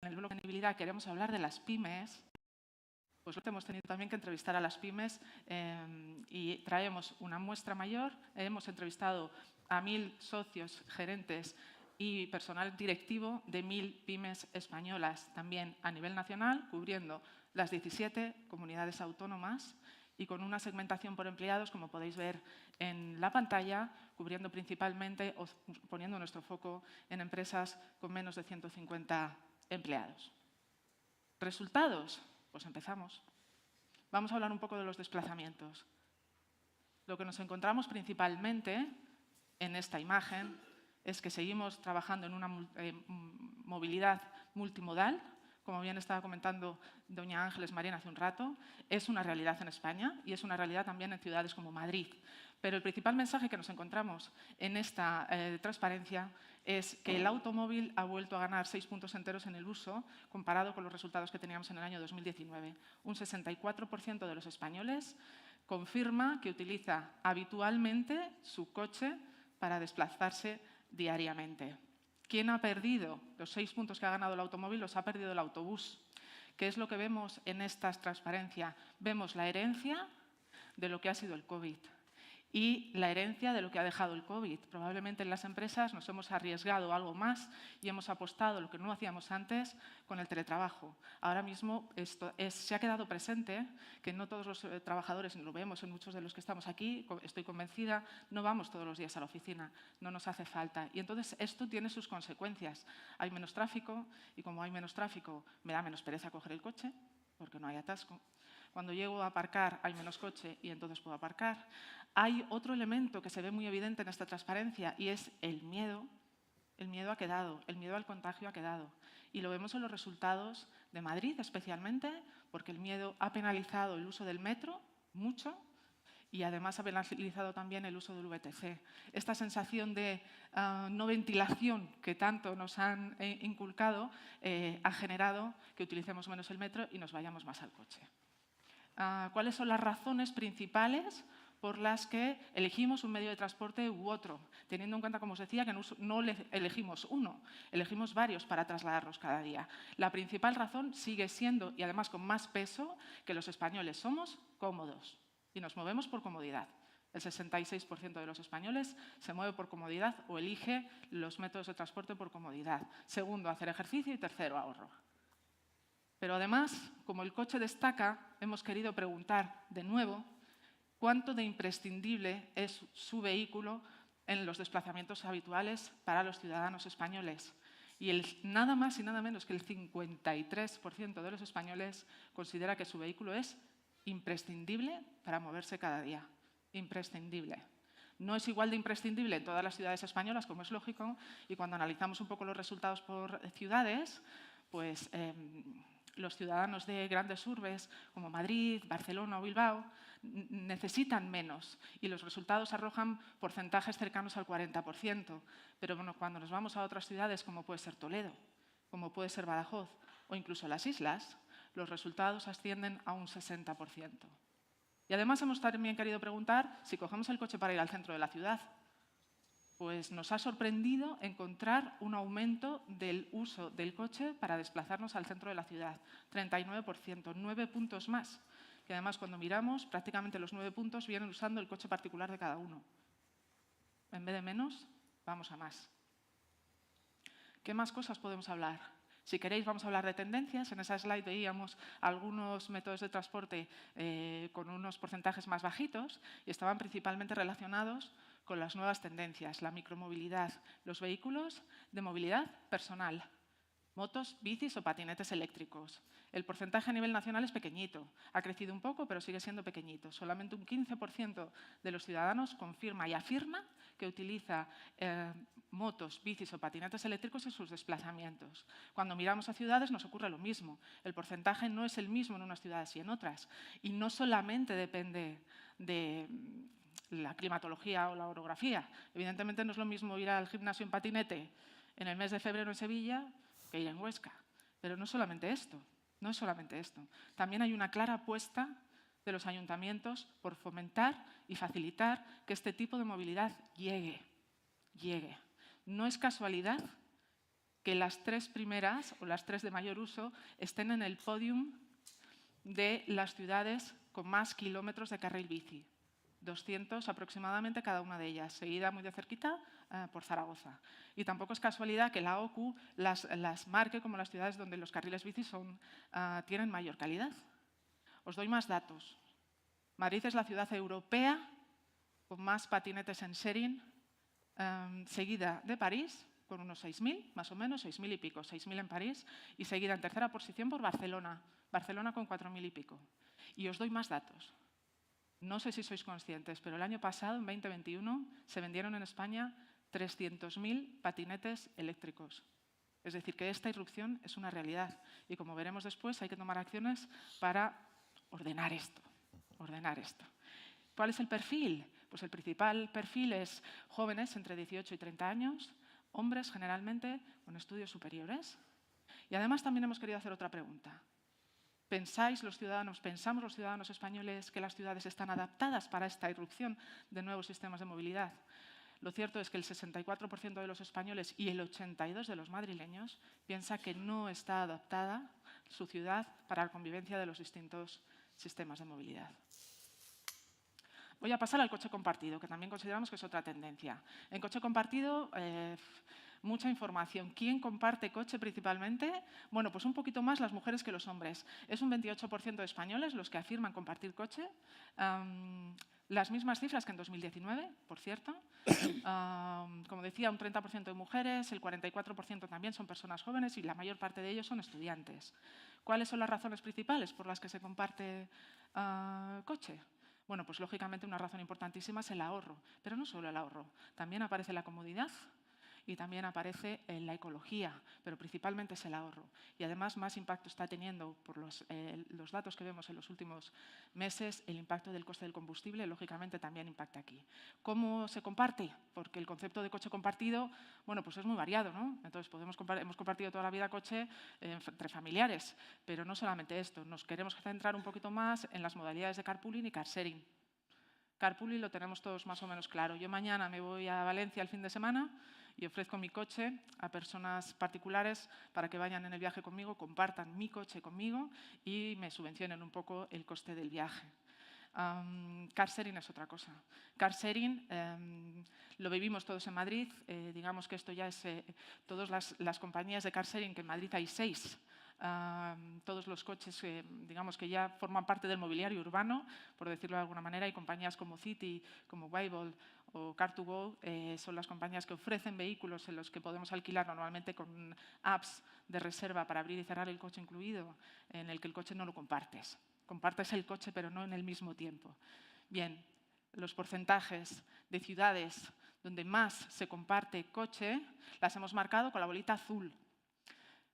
en el bloque de sostenibilidad queremos hablar de las pymes, pues hemos tenido también que entrevistar a las pymes y traemos una muestra mayor. Hemos entrevistado a 1.000 socios, gerentes y personal directivo de 1.000 pymes españolas, también a nivel nacional, cubriendo las 17 comunidades autónomas y con una segmentación por empleados, como podéis ver en la pantalla, cubriendo principalmente o poniendo nuestro foco en empresas con menos de 150 empleados. ¿Resultados? Pues empezamos. Vamos a hablar un poco de los desplazamientos. Lo que nos encontramos principalmente en esta imagen es que seguimos trabajando en una movilidad multimodal. Como bien estaba comentando doña Ángeles Marín hace un rato, es una realidad en España y es una realidad también en ciudades como Madrid. Pero el principal mensaje que nos encontramos en esta transparencia es que el automóvil ha vuelto a ganar 6 puntos enteros en el uso comparado con los resultados que teníamos en el año 2019. Un 64% de los españoles confirma que utiliza habitualmente su coche para desplazarse diariamente. ¿Quién ha perdido? Los 6 puntos que ha ganado el automóvil los ha perdido el autobús. ¿Qué es lo que vemos en esta transparencia? Vemos la herencia de lo que ha sido el COVID y la herencia de lo que ha dejado el COVID. Probablemente en las empresas nos hemos arriesgado algo más y hemos apostado lo que no hacíamos antes con el teletrabajo. Ahora mismo se ha quedado presente que no todos los trabajadores, lo vemos en muchos de los que estamos aquí, estoy convencida, no vamos todos los días a la oficina, no nos hace falta. Y entonces esto tiene sus consecuencias. Hay menos tráfico y como hay menos tráfico me da menos pereza coger el coche porque no hay atasco. Cuando llego a aparcar hay menos coche y entonces puedo aparcar. Hay otro elemento que se ve muy evidente en esta transparencia y es el miedo. El miedo ha quedado, el miedo al contagio ha quedado. Y lo vemos en los resultados de Madrid especialmente, porque el miedo ha penalizado el uso del metro mucho y además ha penalizado también el uso del VTC. Esta sensación de no ventilación que tanto nos han inculcado ha generado que utilicemos menos el metro y nos vayamos más al coche. ¿Cuáles son las razones principales por las que elegimos un medio de transporte u otro? Teniendo en cuenta, como os decía, que no elegimos uno, elegimos varios para trasladarnos cada día. La principal razón sigue siendo, y además con más peso, que los españoles somos cómodos y nos movemos por comodidad. El 66% de los españoles se mueve por comodidad o elige los métodos de transporte por comodidad. Segundo, hacer ejercicio y tercero, ahorro. Pero además, como el coche destaca, hemos querido preguntar de nuevo cuánto de imprescindible es su vehículo en los desplazamientos habituales para los ciudadanos españoles. Y nada más y nada menos que el 53% de los españoles considera que su vehículo es imprescindible para moverse cada día. Imprescindible. No es igual de imprescindible en todas las ciudades españolas, como es lógico, y cuando analizamos un poco los resultados por ciudades, pues los ciudadanos de grandes urbes como Madrid, Barcelona o Bilbao necesitan menos y los resultados arrojan porcentajes cercanos al 40%. Pero bueno, cuando nos vamos a otras ciudades como puede ser Toledo, como puede ser Badajoz o incluso las islas, los resultados ascienden a un 60%. Y además hemos también querido preguntar si cogemos el coche para ir al centro de la ciudad. Pues nos ha sorprendido encontrar un aumento del uso del coche para desplazarnos al centro de la ciudad. 39%, 9 puntos más. Que además cuando miramos, prácticamente los 9 puntos vienen usando el coche particular de cada uno. En vez de menos, vamos a más. ¿Qué más cosas podemos hablar? Si queréis, vamos a hablar de tendencias. En esa slide veíamos algunos métodos de transporte con unos porcentajes más bajitos y estaban principalmente relacionados con las nuevas tendencias, la micromovilidad, los vehículos de movilidad personal, motos, bicis o patinetes eléctricos. El porcentaje a nivel nacional es pequeñito, ha crecido un poco, pero sigue siendo pequeñito. Solamente un 15% de los ciudadanos confirma y afirma que utiliza motos, bicis o patinetes eléctricos en sus desplazamientos. Cuando miramos a ciudades nos ocurre lo mismo. El porcentaje no es el mismo en unas ciudades y en otras. Y no solamente depende de la climatología o la orografía. Evidentemente no es lo mismo ir al gimnasio en patinete en el mes de febrero en Sevilla que ir en Huesca. Pero no solamente esto, no es solamente esto. También hay una clara apuesta de los ayuntamientos por fomentar y facilitar que este tipo de movilidad llegue. No es casualidad que las 3 primeras o las 3 de mayor uso estén en el podium de las ciudades con más kilómetros de carril bici. 200 aproximadamente cada una de ellas, seguida muy de cerquita por Zaragoza. Y tampoco es casualidad que la OCU las marque como las ciudades donde los carriles bici tienen mayor calidad. Os doy más datos. Madrid es la ciudad europea con más patinetes en sharing, seguida de París, con unos 6.000, más o menos, 6.000 y pico, 6.000 en París, y seguida en tercera posición por Barcelona, Barcelona con 4.000 y pico. Y os doy más datos. No sé si sois conscientes, pero el año pasado, en 2021, se vendieron en España 300.000 patinetes eléctricos. Es decir, que esta irrupción es una realidad. Y como veremos después, hay que tomar acciones para ordenar esto. ¿Cuál es el perfil? Pues el principal perfil es jóvenes entre 18 y 30 años, hombres generalmente con estudios superiores. Y además también hemos querido hacer otra pregunta. ¿Pensamos los ciudadanos españoles que las ciudades están adaptadas para esta irrupción de nuevos sistemas de movilidad? Lo cierto es que el 64% de los españoles y el 82% de los madrileños piensa que no está adaptada su ciudad para la convivencia de los distintos sistemas de movilidad. Voy a pasar al coche compartido, que también consideramos que es otra tendencia. En coche compartido, mucha información. ¿Quién comparte coche principalmente? Bueno, pues un poquito más las mujeres que los hombres. Es un 28% de españoles los que afirman compartir coche. Las mismas cifras que en 2019, por cierto. Como decía, un 30% de mujeres, el 44% también son personas jóvenes y la mayor parte de ellos son estudiantes. ¿Cuáles son las razones principales por las que se comparte coche? Bueno, pues lógicamente una razón importantísima es el ahorro, pero no solo el ahorro, también aparece la comodidad y también aparece la ecología, pero principalmente es el ahorro. Y además más impacto está teniendo, por los datos que vemos en los últimos meses, el impacto del coste del combustible, lógicamente también impacta aquí. ¿Cómo se comparte? Porque el concepto de coche compartido, bueno, pues es muy variado, ¿no? Entonces hemos compartido toda la vida coche entre familiares, pero no solamente esto, nos queremos centrar un poquito más en las modalidades de carpooling y car sharing. Carpooling lo tenemos todos más o menos claro. Yo mañana me voy a Valencia el fin de semana y ofrezco mi coche a personas particulares para que vayan en el viaje conmigo, compartan mi coche conmigo y me subvencionen un poco el coste del viaje. Car sharing es otra cosa. Car sharing lo vivimos todos en Madrid. Digamos que esto ya es todas las compañías de car sharing, que en Madrid hay 6. Todos los coches digamos que ya forman parte del mobiliario urbano, por decirlo de alguna manera, y compañías como City, como Waybold o Car2Go son las compañías que ofrecen vehículos en los que podemos alquilar normalmente con apps de reserva para abrir y cerrar el coche incluido, en el que el coche no lo compartes. Compartes el coche, pero no en el mismo tiempo. Bien, los porcentajes de ciudades donde más se comparte coche las hemos marcado con la bolita azul.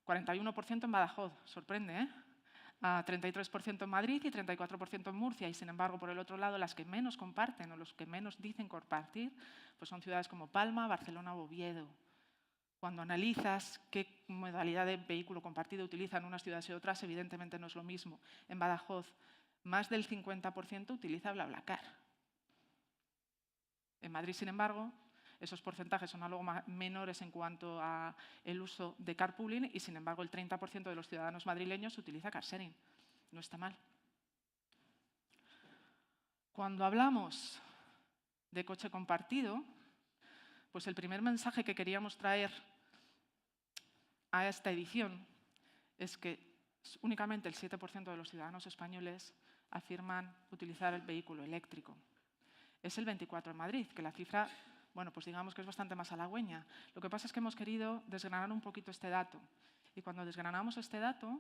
41% en Badajoz, sorprende, ¿eh? 33% en Madrid y 34% en Murcia. Y, sin embargo, por el otro lado, las que menos comparten o los que menos dicen compartir pues son ciudades como Palma, Barcelona o Oviedo. Cuando analizas qué modalidad de vehículo compartido utilizan unas ciudades y otras, evidentemente no es lo mismo. En Badajoz, más del 50% utiliza BlaBlaCar. En Madrid, sin embargo, esos porcentajes son algo menores en cuanto al uso de carpooling y, sin embargo, el 30% de los ciudadanos madrileños utiliza car sharing. No está mal. Cuando hablamos de coche compartido, pues el primer mensaje que queríamos traer a esta edición es que únicamente el 7% de los ciudadanos españoles afirman utilizar el vehículo eléctrico. Es el 24% en Madrid, que la cifra, bueno, pues digamos que es bastante más halagüeña. Lo que pasa es que hemos querido desgranar un poquito este dato. Y cuando desgranamos este dato,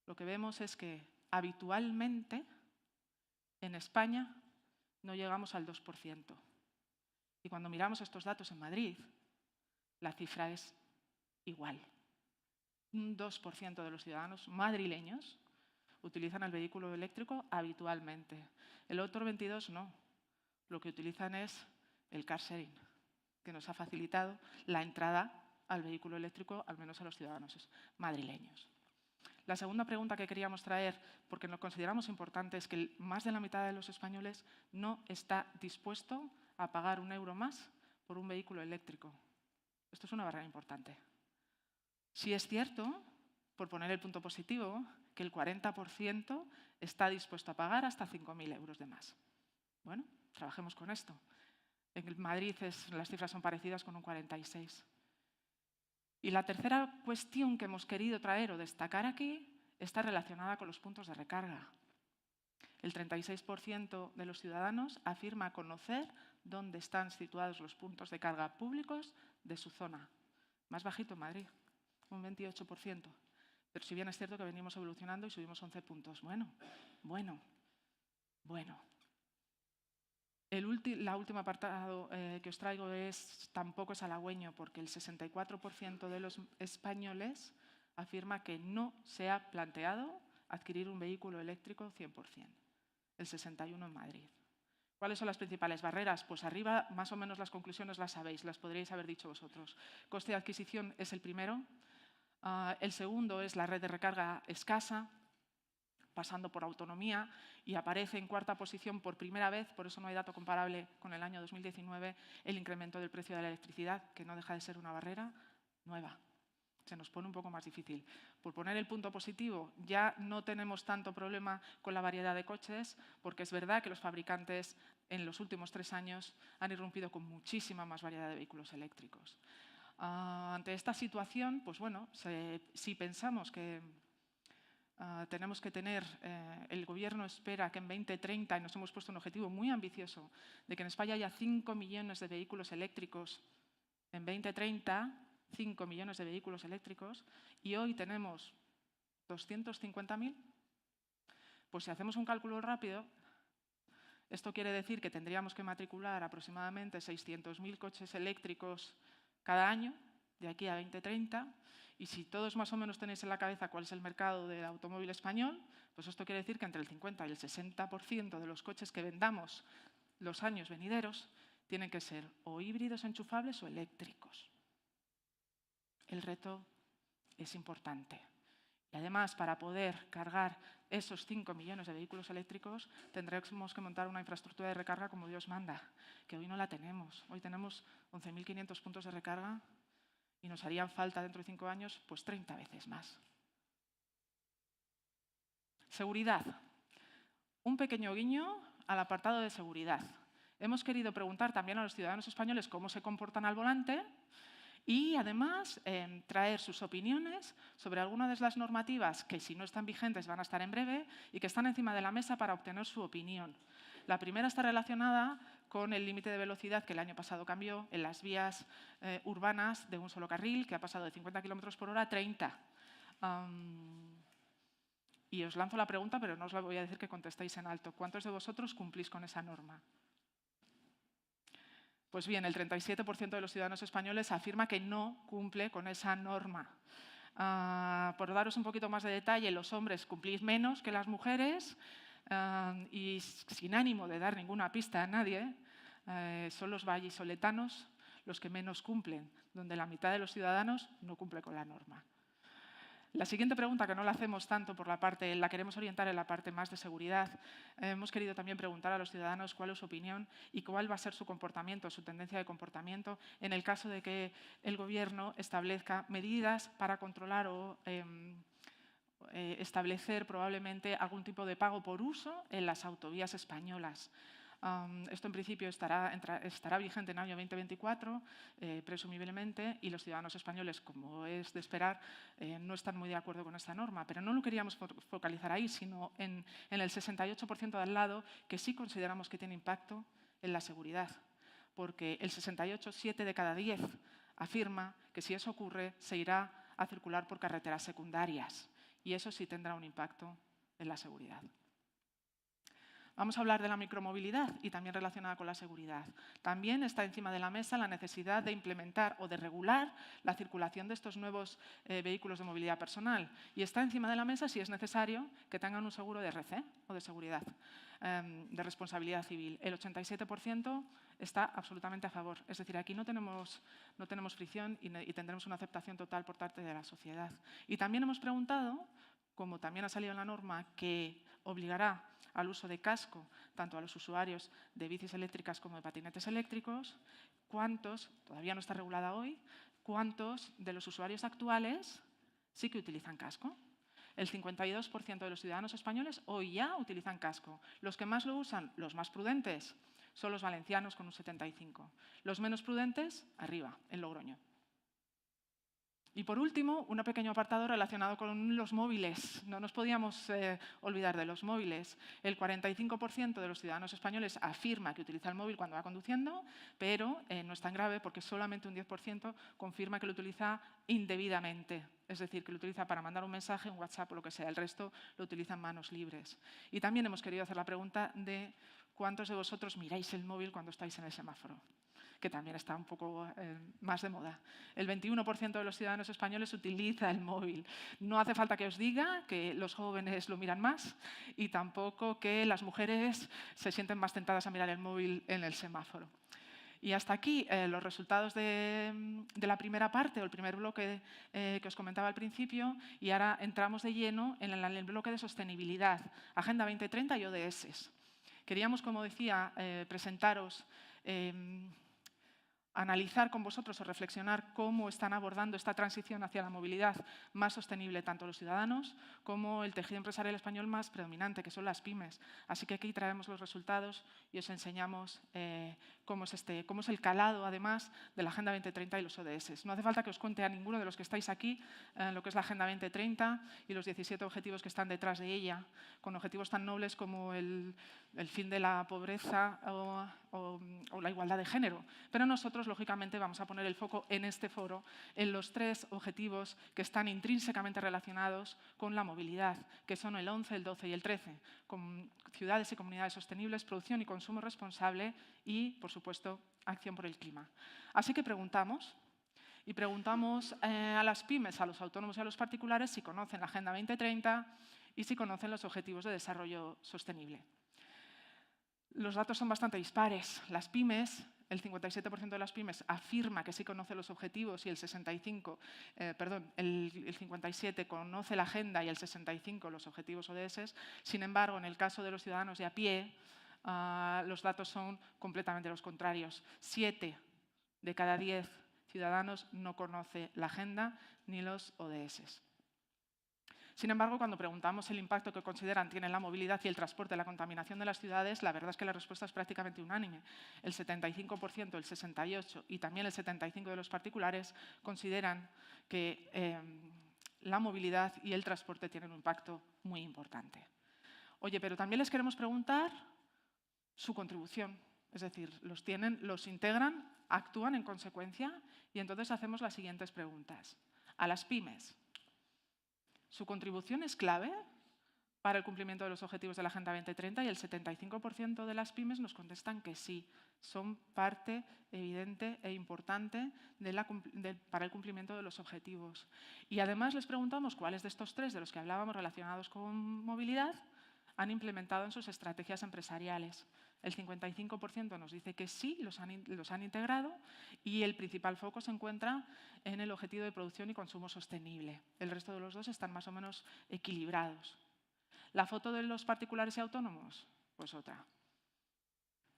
lo que vemos es que habitualmente en España no llegamos al 2%. Y cuando miramos estos datos en Madrid, la cifra es igual. Un 2% de los ciudadanos madrileños utilizan el vehículo eléctrico habitualmente. El otro 22% no. Lo que utilizan es el car sharing, que nos ha facilitado la entrada al vehículo eléctrico, al menos a los ciudadanos madrileños. La segunda pregunta que queríamos traer, porque lo consideramos importante, es que más de la mitad de los españoles no está dispuesto a pagar €1 más por un vehículo eléctrico. Esto es una barrera importante. Sí es cierto, por poner el punto positivo, que el 40% está dispuesto a pagar hasta 5.000 euros de más. Bueno, trabajemos con esto. En Madrid las cifras son parecidas con un 46%. Y la tercera cuestión que hemos querido traer o destacar aquí está relacionada con los puntos de recarga. El 36% de los ciudadanos afirma conocer dónde están situados los puntos de carga públicos de su zona. Más bajito en Madrid, un 28%. Pero si bien es cierto que venimos evolucionando y subimos 11 puntos. Bueno. La última apartado que os traigo tampoco es halagüeño, porque el 64% de los españoles afirma que no se ha planteado adquirir un vehículo eléctrico 100%. El 61% en Madrid. ¿Cuáles son las principales barreras? Pues arriba más o menos las conclusiones las sabéis, las podríais haber dicho vosotros. Coste de adquisición es el primero. El segundo es la red de recarga escasa, pasando por autonomía, y aparece en cuarta posición por primera vez, por eso no hay dato comparable con el año 2019, el incremento del precio de la electricidad, que no deja de ser una barrera nueva. Se nos pone un poco más difícil. Por poner el punto positivo, ya no tenemos tanto problema con la variedad de coches, porque es verdad que los fabricantes en los últimos 3 años han irrumpido con muchísima más variedad de vehículos eléctricos. Ante esta situación, pues bueno, si pensamos que tenemos que tener, el Gobierno espera que en 2030, y nos hemos puesto un objetivo muy ambicioso, de que en España haya 5 millones de vehículos eléctricos en 2030, 5 millones de vehículos eléctricos, y hoy tenemos 250.000, pues si hacemos un cálculo rápido, esto quiere decir que tendríamos que matricular aproximadamente 600.000 coches eléctricos cada año, de aquí a 2030, y si todos más o menos tenéis en la cabeza cuál es el mercado del automóvil español, pues esto quiere decir que entre el 50 y el 60% de los coches que vendamos los años venideros tienen que ser o híbridos enchufables o eléctricos. El reto es importante. Y además, para poder cargar esos 5 millones de vehículos eléctricos, tendremos que montar una infraestructura de recarga como Dios manda, que hoy no la tenemos. Hoy tenemos 11.500 puntos de recarga y nos harían falta dentro de 5 años pues 30 veces más. Seguridad. Un pequeño guiño al apartado de seguridad. Hemos querido preguntar también a los ciudadanos españoles cómo se comportan al volante y, además, traer sus opiniones sobre algunas de las normativas que, si no están vigentes, van a estar en breve y que están encima de la mesa para obtener su opinión. La primera está relacionada con el límite de velocidad que el año pasado cambió en las vías urbanas de un solo carril, que ha pasado de 50 km por hora a 30. Y os lanzo la pregunta, pero no os la voy a decir que contestéis en alto. ¿Cuántos de vosotros cumplís con esa norma? Pues bien, el 37% de los ciudadanos españoles afirma que no cumple con esa norma. Por daros un poquito más de detalle, los hombres cumplís menos que las mujeres y, sin ánimo de dar ninguna pista a nadie, son los vallisoletanos los que menos cumplen, donde la mitad de los ciudadanos no cumple con la norma. La siguiente pregunta, que no la hacemos tanto por la parte, la queremos orientar en la parte más de seguridad. Hemos querido también preguntar a los ciudadanos cuál es su opinión y cuál va a ser su comportamiento, su tendencia de comportamiento, en el caso de que el Gobierno establezca medidas para controlar o establecer probablemente algún tipo de pago por uso en las autovías españolas. Esto en principio estará vigente en el año 2024, presumiblemente, y los ciudadanos españoles, como es de esperar, no están muy de acuerdo con esta norma. Pero no lo queríamos focalizar ahí, sino en el 68% de al lado, que sí consideramos que tiene impacto en la seguridad. Porque el 68, 7 de cada 10, afirma que si eso ocurre, se irá a circular por carreteras secundarias. Y eso sí tendrá un impacto en la seguridad. Vamos a hablar de la micromovilidad y también relacionada con la seguridad. También está encima de la mesa la necesidad de implementar o de regular la circulación de estos nuevos vehículos de movilidad personal. Y está encima de la mesa, si es necesario, que tengan un seguro de RC o de seguridad, de responsabilidad civil. El 87% está absolutamente a favor. Es decir, aquí no tenemos fricción y tendremos una aceptación total por parte de la sociedad. Y también hemos preguntado, como también ha salido en la norma, que obligará al uso de casco tanto a los usuarios de bicis eléctricas como de patinetes eléctricos, todavía no está regulada hoy, cuántos de los usuarios actuales sí que utilizan casco. El 52% de los ciudadanos españoles hoy ya utilizan casco. Los que más lo usan, los más prudentes, son los valencianos con un 75%. Los menos prudentes, arriba, en Logroño. Y por último, un pequeño apartado relacionado con los móviles. No nos podíamos olvidar de los móviles. El 45% de los ciudadanos españoles afirma que utiliza el móvil cuando va conduciendo, pero no es tan grave porque solamente un 10% confirma que lo utiliza indebidamente. Es decir, que lo utiliza para mandar un mensaje, un WhatsApp o lo que sea. El resto lo utiliza en manos libres. Y también hemos querido hacer la pregunta de cuántos de vosotros miráis el móvil cuando estáis en el semáforo, que también está un poco más de moda. El 21% de los ciudadanos españoles utiliza el móvil. No hace falta que os diga que los jóvenes lo miran más y tampoco que las mujeres se sienten más tentadas a mirar el móvil en el semáforo. Y hasta aquí los resultados de la primera parte o el primer bloque que os comentaba al principio, y ahora entramos de lleno en el bloque de sostenibilidad, Agenda 2030 y ODS. Queríamos, como decía, presentaros analizar con vosotros o reflexionar cómo están abordando esta transición hacia la movilidad más sostenible tanto los ciudadanos como el tejido empresarial español más predominante, que son las pymes. Así que aquí traemos los resultados y os enseñamos cómo es el calado, además, de la Agenda 2030 y los ODS. No hace falta que os cuente a ninguno de los que estáis aquí lo que es la Agenda 2030 y los 17 objetivos que están detrás de ella, con objetivos tan nobles como el fin de la pobreza o la igualdad de género. Pero nosotros, lógicamente, vamos a poner el foco en este foro en los 3 objetivos que están intrínsecamente relacionados con la movilidad, que son el 11, el 12 y el 13, con ciudades y comunidades sostenibles, producción y consumo responsable y, por supuesto, acción por el clima. Así que preguntamos a las pymes, a los autónomos y a los particulares si conocen la Agenda 2030 y si conocen los Objetivos de Desarrollo Sostenible. Los datos son bastante dispares. Las pymes, el 57% de las pymes afirma que sí conoce los objetivos y el 57% conoce la agenda y el 65% los objetivos ODS. Sin embargo, en el caso de los ciudadanos de a pie, los datos son completamente los contrarios. 7 de cada 10 ciudadanos no conoce la agenda ni los ODS. Sin embargo, cuando preguntamos el impacto que consideran tienen la movilidad y el transporte, la contaminación de las ciudades, la verdad es que la respuesta es prácticamente unánime. El 75%, el 68% y también el 75% de los particulares consideran que la movilidad y el transporte tienen un impacto muy importante. Oye, pero también les queremos preguntar su contribución. Es decir, los integran, actúan en consecuencia y entonces hacemos las siguientes preguntas. A las pymes, ¿su contribución es clave para el cumplimiento de los objetivos de la Agenda 2030? Y el 75% de las pymes nos contestan que sí, son parte evidente e importante para el cumplimiento de los objetivos. Y además les preguntamos cuáles de estos 3 de los que hablábamos relacionados con movilidad han implementado en sus estrategias empresariales. El 55% nos dice que sí, los han integrado y el principal foco se encuentra en el objetivo de producción y consumo sostenible. El resto de los 2 están más o menos equilibrados. ¿La foto de los particulares y autónomos? Pues otra.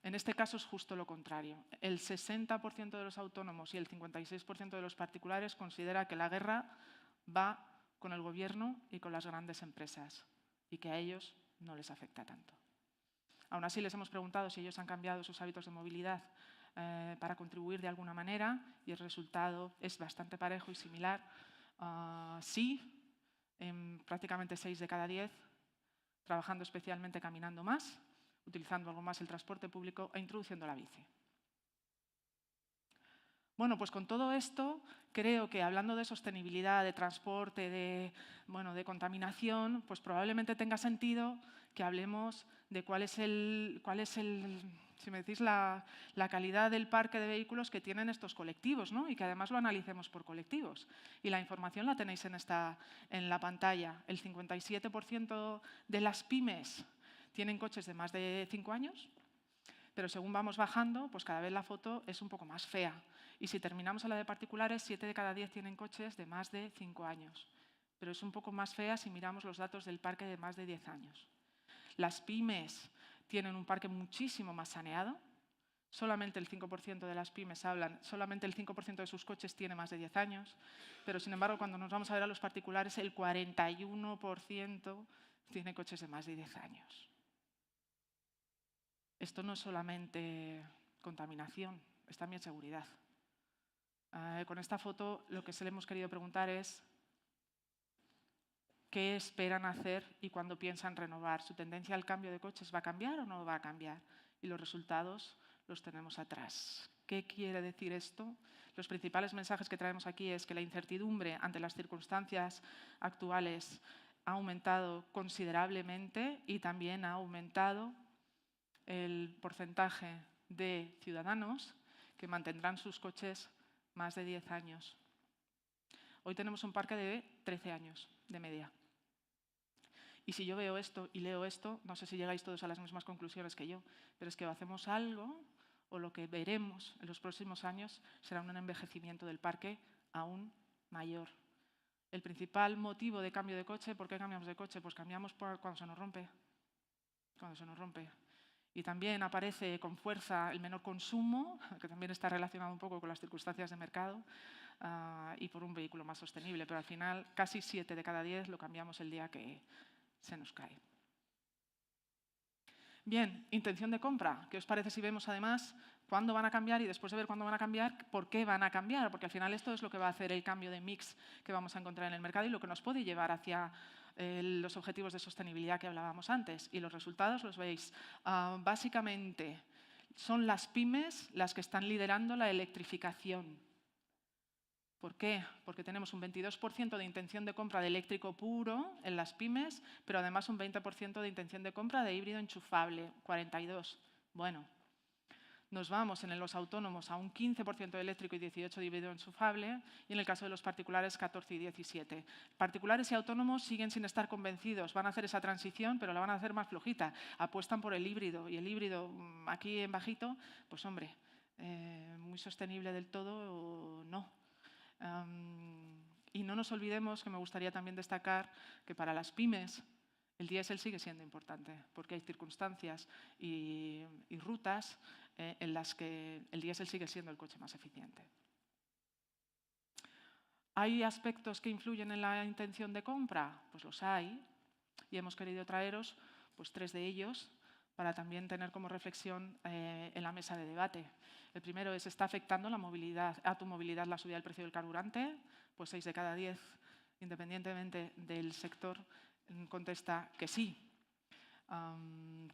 En este caso es justo lo contrario. El 60% de los autónomos y el 56% de los particulares considera que la guerra va con el gobierno y con las grandes empresas y que a ellos no les afecta tanto. Aún así, les hemos preguntado si ellos han cambiado sus hábitos de movilidad para contribuir de alguna manera y el resultado es bastante parejo y similar. Sí, en prácticamente 6 de cada 10, trabajando especialmente caminando más, utilizando algo más el transporte público e introduciendo la bici. Bueno, pues con todo esto, creo que hablando de sostenibilidad, de transporte, de contaminación, pues probablemente tenga sentido que hablemos de cuál es si me decís, la calidad del parque de vehículos que tienen estos colectivos, ¿no? Y que además lo analicemos por colectivos. Y la información la tenéis en la pantalla. El 57% de las pymes tienen coches de más de 5 años, pero según vamos bajando, pues cada vez la foto es un poco más fea. Y si terminamos en la de particulares, 7 de cada 10 tienen coches de más de 5 años. Pero es un poco más fea si miramos los datos del parque de más de 10 años. Las pymes tienen un parque muchísimo más saneado. Solamente el 5% de las pymes hablan, solamente el 5% de sus coches tiene más de 10 años, pero sin embargo, cuando nos vamos a ver a los particulares, el 41% tiene coches de más de 10 años. Esto no es solamente contaminación, es también seguridad. Con esta foto lo que se le hemos querido preguntar es qué esperan hacer y cuándo piensan renovar. ¿Su tendencia al cambio de coches va a cambiar o no va a cambiar? Y los resultados los tenemos atrás. ¿Qué quiere decir esto? Los principales mensajes que traemos aquí es que la incertidumbre ante las circunstancias actuales ha aumentado considerablemente y también ha aumentado el porcentaje de ciudadanos que mantendrán sus coches más de 10 años. Hoy tenemos un parque de 13 años de media. Y si yo veo esto y leo esto, no sé si llegáis todos a las mismas conclusiones que yo, pero es que o hacemos algo o lo que veremos en los próximos años será un envejecimiento del parque aún mayor. El principal motivo de cambio de coche, ¿por qué cambiamos de coche? Pues cambiamos cuando se nos rompe. Cuando se nos rompe. Y también aparece con fuerza el menor consumo, que también está relacionado un poco con las circunstancias de mercado, y por un vehículo más sostenible. Pero al final, casi 7 de cada 10 lo cambiamos el día que se nos cae. Bien, intención de compra. ¿Qué os parece si vemos además cuándo van a cambiar y después de ver cuándo van a cambiar, por qué van a cambiar? Porque al final esto es lo que va a hacer el cambio de mix que vamos a encontrar en el mercado y lo que nos puede llevar hacia los objetivos de sostenibilidad que hablábamos antes. Y los resultados los veis. Básicamente son las pymes las que están liderando la electrificación. ¿Por qué? Porque tenemos un 22% de intención de compra de eléctrico puro en las pymes, pero además un 20% de intención de compra de híbrido enchufable, 42%. Bueno, nos vamos en los autónomos a un 15% de eléctrico y 18% de híbrido enchufable, y en el caso de los particulares 14 y 17. Particulares y autónomos siguen sin estar convencidos, van a hacer esa transición, pero la van a hacer más flojita. Apuestan por el híbrido, y el híbrido aquí en bajito, pues hombre, muy sostenible del todo o no. Y no nos olvidemos, que me gustaría también destacar, que para las pymes el diésel sigue siendo importante, porque hay circunstancias y rutas en las que el diésel sigue siendo el coche más eficiente. ¿Hay aspectos que influyen en la intención de compra? Pues los hay, y hemos querido traeros pues 3 de ellos para también tener como reflexión en la mesa de debate. El primero es, ¿está afectando a tu movilidad la subida del precio del carburante? Pues 6 de cada 10, independientemente del sector, contesta que sí.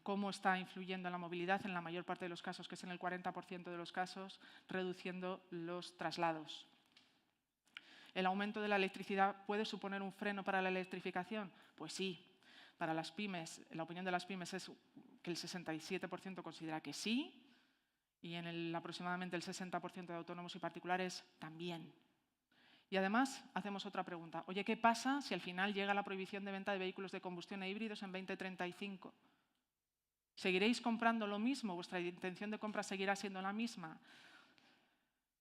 ¿Cómo está influyendo en la movilidad? En la mayor parte de los casos, que es en el 40% de los casos, reduciendo los traslados. ¿El aumento de la electricidad puede suponer un freno para la electrificación? Pues sí. Para las pymes, la opinión de las pymes es que el 67% considera que sí, y en aproximadamente el 60% de autónomos y particulares también. Y además hacemos otra pregunta. Oye, ¿qué pasa si al final llega la prohibición de venta de vehículos de combustión e híbridos en 2035? ¿Seguiréis comprando lo mismo? ¿Vuestra intención de compra seguirá siendo la misma?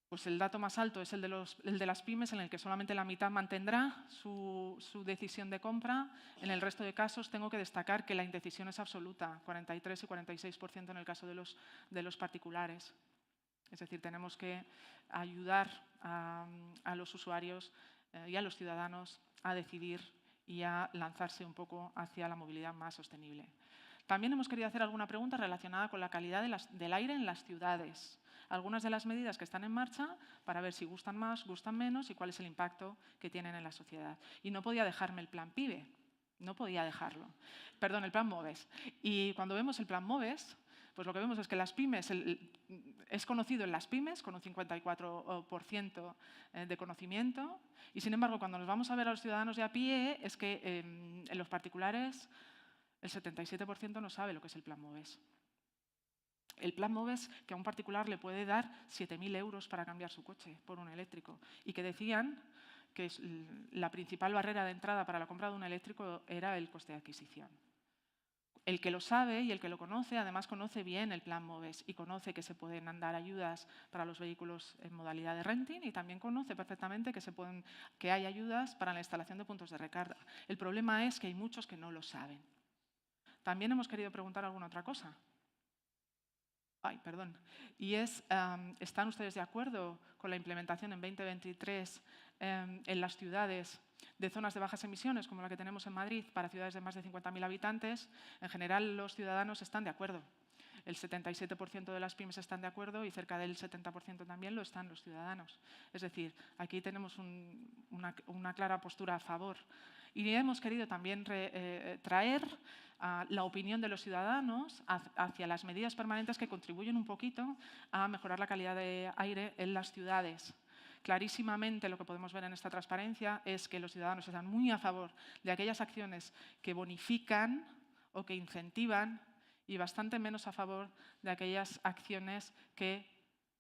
Pues el dato más alto es el de las pymes, en el que solamente la mitad mantendrá su decisión de compra. En el resto de casos tengo que destacar que la indecisión es absoluta, 43 y 46% en el caso de los particulares. Es decir, tenemos que ayudar a los usuarios y a los ciudadanos a decidir y a lanzarse un poco hacia la movilidad más sostenible. También hemos querido hacer alguna pregunta relacionada con la calidad del aire en las ciudades. Algunas de las medidas que están en marcha para ver si gustan más, gustan menos y cuál es el impacto que tienen en la sociedad. Y no podía dejarme el plan PIBE, no podía dejarlo. Perdón, el plan MOVES. Y cuando vemos el plan MOVES, pues lo que vemos es que las pymes, es conocido en las pymes, con un 54% de conocimiento, y sin embargo, cuando nos vamos a ver a los ciudadanos de a pie, es que en los particulares el 77% no sabe lo que es el plan MOVES. El plan MOVES, que a un particular le puede dar 7.000 euros para cambiar su coche por un eléctrico, y que decían que la principal barrera de entrada para la compra de un eléctrico era el coste de adquisición. El que lo sabe y el que lo conoce, además conoce bien el plan MOVES y conoce que se pueden dar ayudas para los vehículos en modalidad de renting, y también conoce perfectamente que hay ayudas para la instalación de puntos de recarga. El problema es que hay muchos que no lo saben. También hemos querido preguntar alguna otra cosa. ¿están ustedes de acuerdo con la implementación en 2023 en las ciudades de zonas de bajas emisiones, como la que tenemos en Madrid, para ciudades de más de 50.000 habitantes? En general, los ciudadanos están de acuerdo. El 77% de las pymes están de acuerdo y cerca del 70% también lo están los ciudadanos. Es decir, aquí tenemos una clara postura a favor. Y hemos querido también traer la opinión de los ciudadanos hacia las medidas permanentes que contribuyen un poquito a mejorar la calidad de aire en las ciudades. Clarísimamente lo que podemos ver en esta transparencia es que los ciudadanos están muy a favor de aquellas acciones que bonifican o que incentivan y bastante menos a favor de aquellas acciones que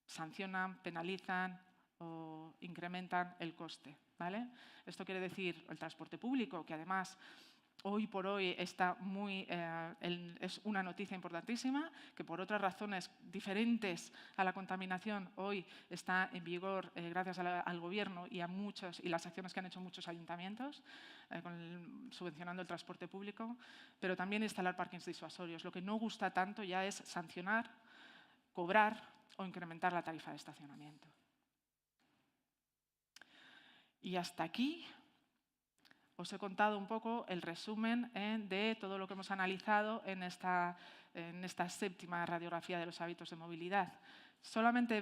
sancionan, penalizan o incrementan el coste, ¿vale? Esto quiere decir el transporte público, que además hoy por hoy está es una noticia importantísima, que por otras razones diferentes a la contaminación hoy está en vigor gracias al Gobierno y las acciones que han hecho muchos ayuntamientos, subvencionando el transporte público, pero también instalar parkings disuasorios. Lo que no gusta tanto ya es sancionar, cobrar o incrementar la tarifa de estacionamiento. Y hasta aquí os he contado un poco el resumen de todo lo que hemos analizado en esta 7ª radiografía de los hábitos de movilidad. Solamente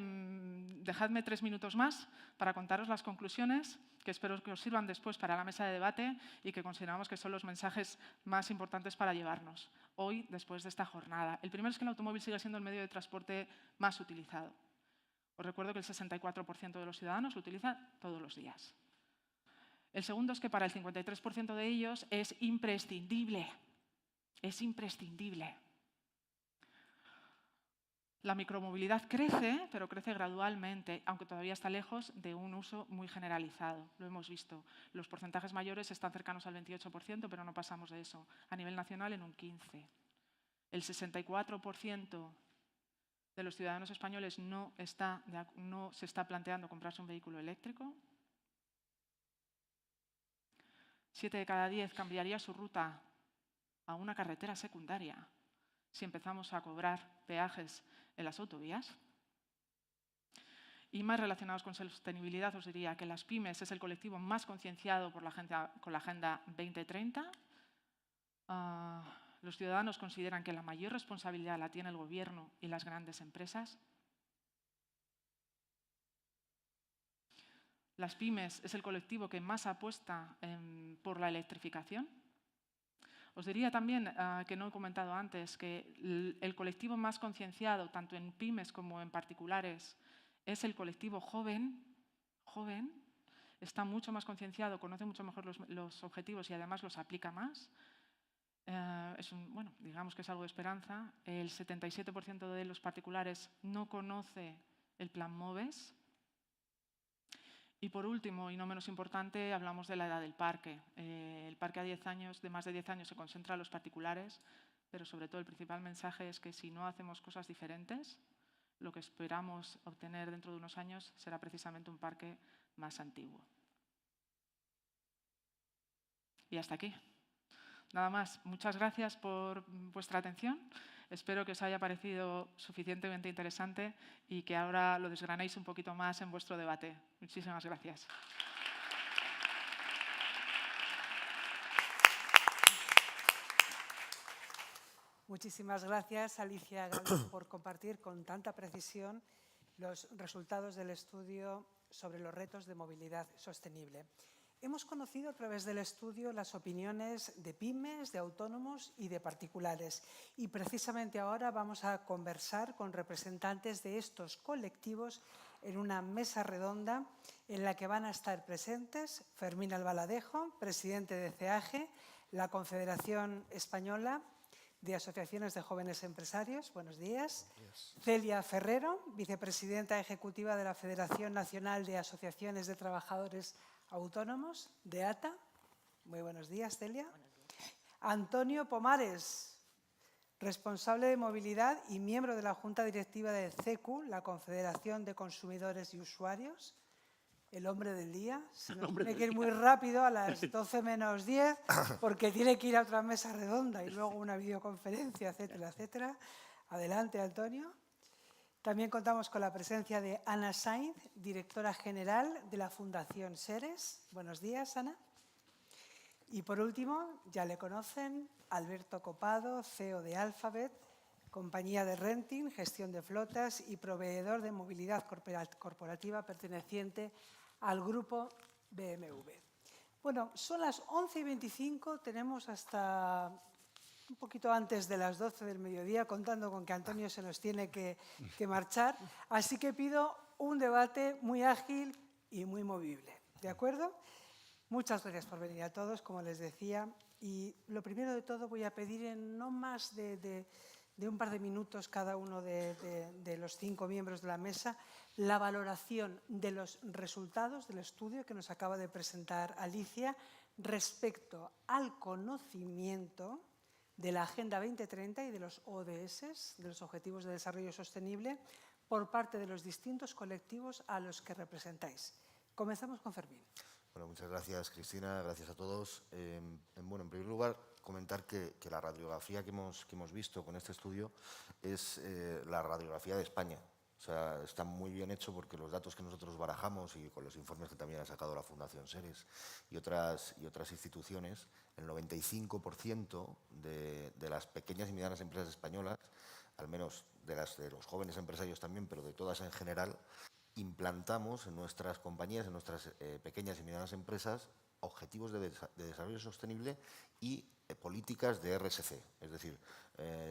dejadme 3 minutos más para contaros las conclusiones, que espero que os sirvan después para la mesa de debate y que consideramos que son los mensajes más importantes para llevarnos hoy, después de esta jornada. El primero es que el automóvil sigue siendo el medio de transporte más utilizado. Os recuerdo que el 64% de los ciudadanos lo utiliza todos los días. El segundo es que para el 53% de ellos es imprescindible. Es imprescindible. La micromovilidad crece, pero crece gradualmente, aunque todavía está lejos de un uso muy generalizado. Lo hemos visto. Los porcentajes mayores están cercanos al 28%, pero no pasamos de eso. A nivel nacional, en un 15%. El 64% de los ciudadanos españoles no se está planteando comprarse un vehículo eléctrico. 7 de cada 10 cambiaría su ruta a una carretera secundaria si empezamos a cobrar peajes en las autovías. Y más relacionados con sostenibilidad, os diría que las pymes es el colectivo más concienciado con la Agenda 2030. Los ciudadanos consideran que la mayor responsabilidad la tiene el Gobierno y las grandes empresas. Las pymes es el colectivo que más apuesta por la electrificación. Os diría también, que no he comentado antes, que el colectivo más concienciado, tanto en pymes como en particulares, es el colectivo joven. Está mucho más concienciado, conoce mucho mejor los objetivos y además los aplica más. Digamos que es algo de esperanza. El 77% de los particulares no conoce el Plan MOVES. Y por último, y no menos importante, hablamos de la edad del parque. El parque de más de 10 años se concentra en los particulares, pero sobre todo el principal mensaje es que si no hacemos cosas diferentes, lo que esperamos obtener dentro de unos años será precisamente un parque más antiguo. Y hasta aquí. Nada más. Muchas gracias por vuestra atención. Espero que os haya parecido suficientemente interesante y que ahora lo desgranéis un poquito más en vuestro debate. Muchísimas gracias. Muchísimas gracias, Alicia Gálvez, por compartir con tanta precisión los resultados del estudio sobre los retos de movilidad sostenible. Hemos conocido a través del estudio las opiniones de pymes, de autónomos y de particulares. Y precisamente ahora vamos a conversar con representantes de estos colectivos en una mesa redonda en la que van a estar presentes Fermín Albaladejo, presidente de CEAGE, la Confederación Española de Asociaciones de Jóvenes Empresarios. Buenos días. Celia Ferrero, vicepresidenta ejecutiva de la Federación Nacional de Asociaciones de Trabajadores Autónomos, de ATA. Muy buenos días, Celia. Buenos días. Antonio Pomares, responsable de movilidad y miembro de la Junta Directiva de CECU, la Confederación de Consumidores y Usuarios. El hombre del día. Se nos tiene que ir muy rápido a las 12 menos 10 porque tiene que ir a otra mesa redonda y luego una videoconferencia, etcétera, etcétera. Adelante, Antonio. También contamos con la presencia de Ana Sainz, directora general de la Fundación Seres. Buenos días, Ana. Y por último, ya le conocen, Alberto Copado, CEO de Alphabet, compañía de renting, gestión de flotas y proveedor de movilidad corporativa perteneciente al grupo BMW. Bueno, son las 11:25, tenemos hasta un poquito antes de las 12 del mediodía, contando con que Antonio se nos tiene que marchar. Así que pido un debate muy ágil y muy movible. ¿De acuerdo? Muchas gracias por venir a todos, como les decía. Y lo primero de todo voy a pedir en no más de un par de minutos cada uno de los 5 miembros de la mesa la valoración de los resultados del estudio que nos acaba de presentar Alicia respecto al conocimiento de la Agenda 2030 y de los ODS, de los Objetivos de Desarrollo Sostenible, por parte de los distintos colectivos a los que representáis. Comenzamos con Fermín. Bueno, muchas gracias, Cristina. Gracias a todos. Bueno, en primer lugar, comentar que la radiografía que hemos visto con este estudio es la radiografía de España. O sea, está muy bien hecho porque los datos que nosotros barajamos y con los informes que también ha sacado la Fundación Seres y otras instituciones, el 95% de las pequeñas y medianas empresas españolas, al menos de los jóvenes empresarios también, pero de todas en general, implantamos en nuestras compañías, en nuestras pequeñas y medianas empresas, objetivos de desarrollo sostenible y políticas de RSC. Es decir,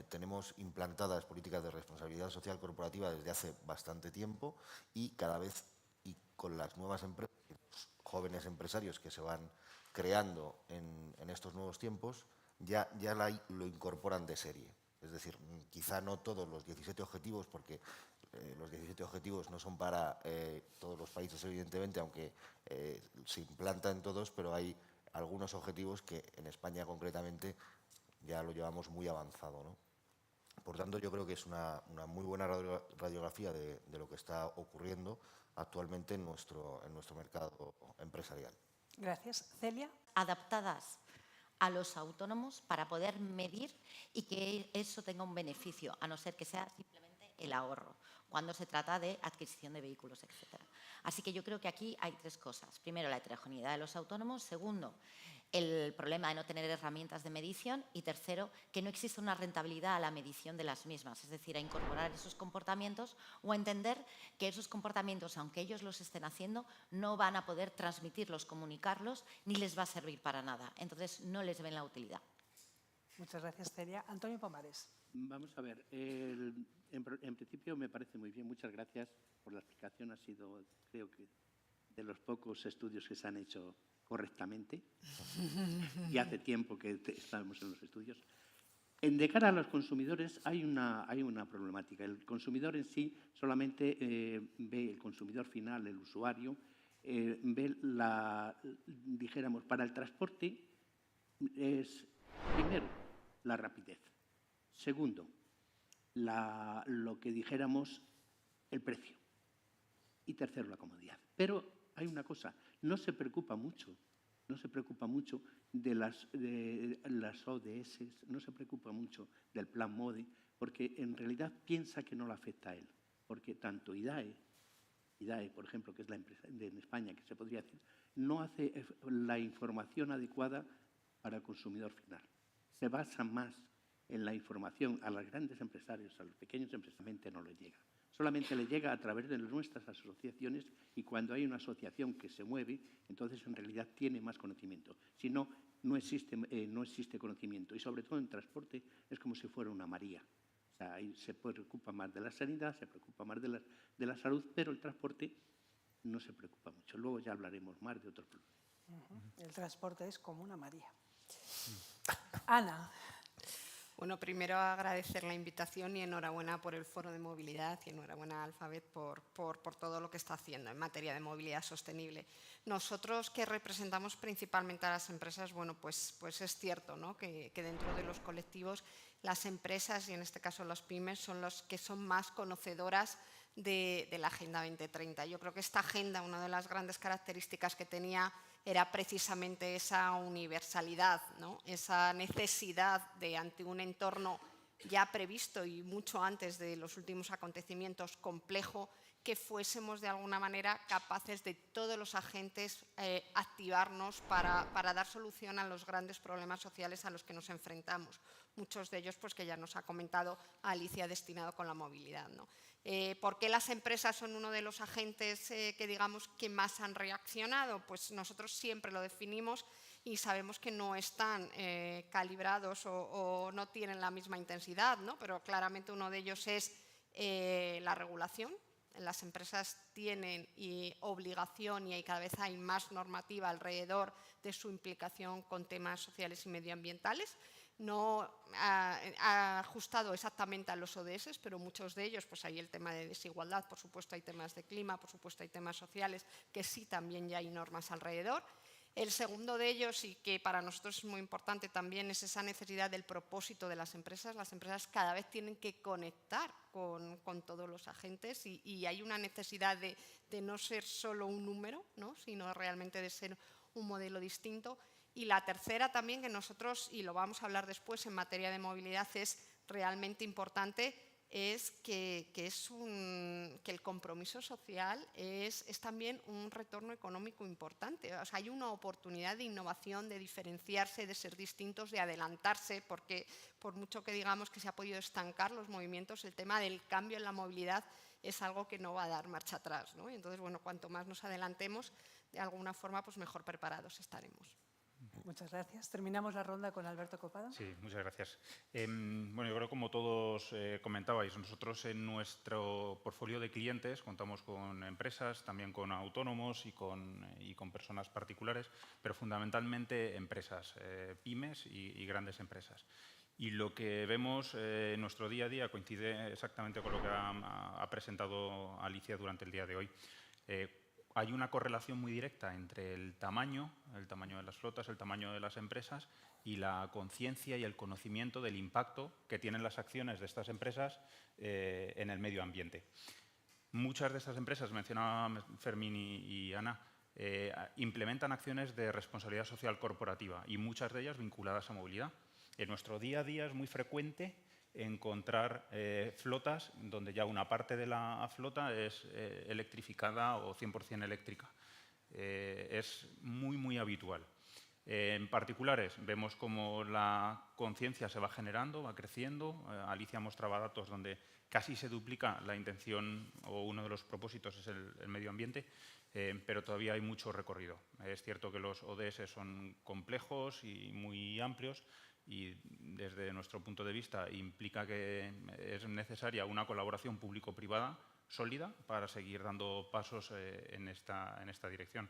tenemos implantadas políticas de responsabilidad social corporativa desde hace bastante tiempo y cada vez, y con las nuevas empresas, los jóvenes empresarios que se van creando en estos nuevos tiempos, ya lo incorporan de serie. Es decir, quizá no todos los 17 objetivos, porque los 17 objetivos no son para todos los países, evidentemente, aunque se implantan todos, pero hay algunos objetivos que en España concretamente ya lo llevamos muy avanzado, ¿no? Por tanto, yo creo que es una muy buena radiografía de lo que está ocurriendo actualmente en nuestro mercado empresarial. Gracias. Celia. Adaptadas a los autónomos para poder medir y que eso tenga un beneficio, a no ser que sea simplemente el ahorro, cuando se trata de adquisición de vehículos, etc. Así que yo creo que aquí hay 3 cosas. Primero, la heterogeneidad de los autónomos. Segundo, el problema de no tener herramientas de medición. Y tercero, que no existe una rentabilidad a la medición de las mismas, es decir, a incorporar esos comportamientos o a entender que esos comportamientos, aunque ellos los estén haciendo, no van a poder transmitirlos, comunicarlos, ni les va a servir para nada. Entonces, no les ven la utilidad. Muchas gracias, Celia. Antonio Pomares. Vamos a ver, en principio me parece muy bien, muchas gracias por la explicación, ha sido, creo que, de los pocos estudios que se han hecho correctamente y hace tiempo que estamos en los estudios. De cara a los consumidores hay una problemática. El consumidor en sí solamente ve, el consumidor final, el usuario, ve dijéramos, para el transporte es, primero, la rapidez. Segundo, lo que dijéramos, el precio. Y tercero, la comodidad. Pero hay una cosa, no se preocupa mucho de las ODS, no se preocupa mucho del plan MODE, porque en realidad piensa que no le afecta a él. Porque tanto IDAE, por ejemplo, que es la empresa en España, que se podría decir, no hace la información adecuada para el consumidor final. Se basa más en la información a los grandes empresarios, a los pequeños empresarios, no le llega. Solamente le llega a través de nuestras asociaciones y cuando hay una asociación que se mueve, entonces en realidad tiene más conocimiento. Si no, no existe conocimiento. Y sobre todo en transporte es como si fuera una María. O sea, ahí se preocupa más de la sanidad, se preocupa más de la salud, pero el transporte no se preocupa mucho. Luego ya hablaremos más de otros problemas. El transporte es como una María. Ana. Bueno, primero agradecer la invitación y enhorabuena por el Foro de Movilidad y enhorabuena a Alphabet por todo lo que está haciendo en materia de movilidad sostenible. Nosotros que representamos principalmente a las empresas, bueno, pues es cierto, ¿no?, que dentro de los colectivos las empresas, y en este caso las pymes, son los que son más conocedoras de la Agenda 2030. Yo creo que esta agenda, una de las grandes características que tenía era precisamente esa universalidad, ¿no?, esa necesidad de, ante un entorno ya previsto y mucho antes de los últimos acontecimientos complejo, que fuésemos de alguna manera capaces de todos los agentes activarnos para dar solución a los grandes problemas sociales a los que nos enfrentamos. Muchos de ellos pues, que ya nos ha comentado Alicia, destinado con la movilidad, ¿no? ¿Por qué las empresas son uno de los agentes que digamos que más han reaccionado? Pues nosotros siempre lo definimos y sabemos que no están calibrados o no tienen la misma intensidad, ¿no? Pero claramente uno de ellos es la regulación. Las empresas tienen obligación y cada vez hay más normativa alrededor de su implicación con temas sociales y medioambientales. No ha ajustado exactamente a los ODS, pero muchos de ellos, pues hay el tema de desigualdad, por supuesto hay temas de clima, por supuesto hay temas sociales, que sí también ya hay normas alrededor. El segundo de ellos, y que para nosotros es muy importante también, es esa necesidad del propósito de las empresas. Las empresas cada vez tienen que conectar con todos los agentes y hay una necesidad de no ser solo un número, ¿no? Sino realmente de ser un modelo distinto. Y la tercera también, que nosotros, y lo vamos a hablar después en materia de movilidad, es realmente importante, es que el compromiso social es también un retorno económico importante. O sea, hay una oportunidad de innovación, de diferenciarse, de ser distintos, de adelantarse, porque por mucho que digamos que se ha podido estancar los movimientos, el tema del cambio en la movilidad es algo que no va a dar marcha atrás, ¿no? Y entonces, bueno, cuanto más nos adelantemos, de alguna forma, pues mejor preparados estaremos. Muchas gracias. Terminamos la ronda con Alberto Copado. Sí, muchas gracias. Bueno, yo creo que como todos comentabais, nosotros en nuestro portfolio de clientes contamos con empresas, también con autónomos y con personas particulares, pero fundamentalmente empresas, pymes y grandes empresas. Y lo que vemos en nuestro día a día coincide exactamente con lo que ha presentado Alicia durante el día de hoy. Hay una correlación muy directa entre el tamaño de las flotas, el tamaño de las empresas y la conciencia y el conocimiento del impacto que tienen las acciones de estas empresas en el medio ambiente. Muchas de estas empresas, mencionaba Fermín y Ana, implementan acciones de responsabilidad social corporativa y muchas de ellas vinculadas a movilidad. En nuestro día a día es muy frecuente encontrar flotas donde ya una parte de la flota es electrificada o 100% eléctrica. Es muy, muy habitual. En particulares, vemos cómo la conciencia se va generando, va creciendo. Alicia mostraba datos donde casi se duplica la intención o uno de los propósitos es el medio ambiente, pero todavía hay mucho recorrido. Es cierto que los ODS son complejos y muy amplios, y desde nuestro punto de vista implica que es necesaria una colaboración público-privada sólida para seguir dando pasos en esta dirección.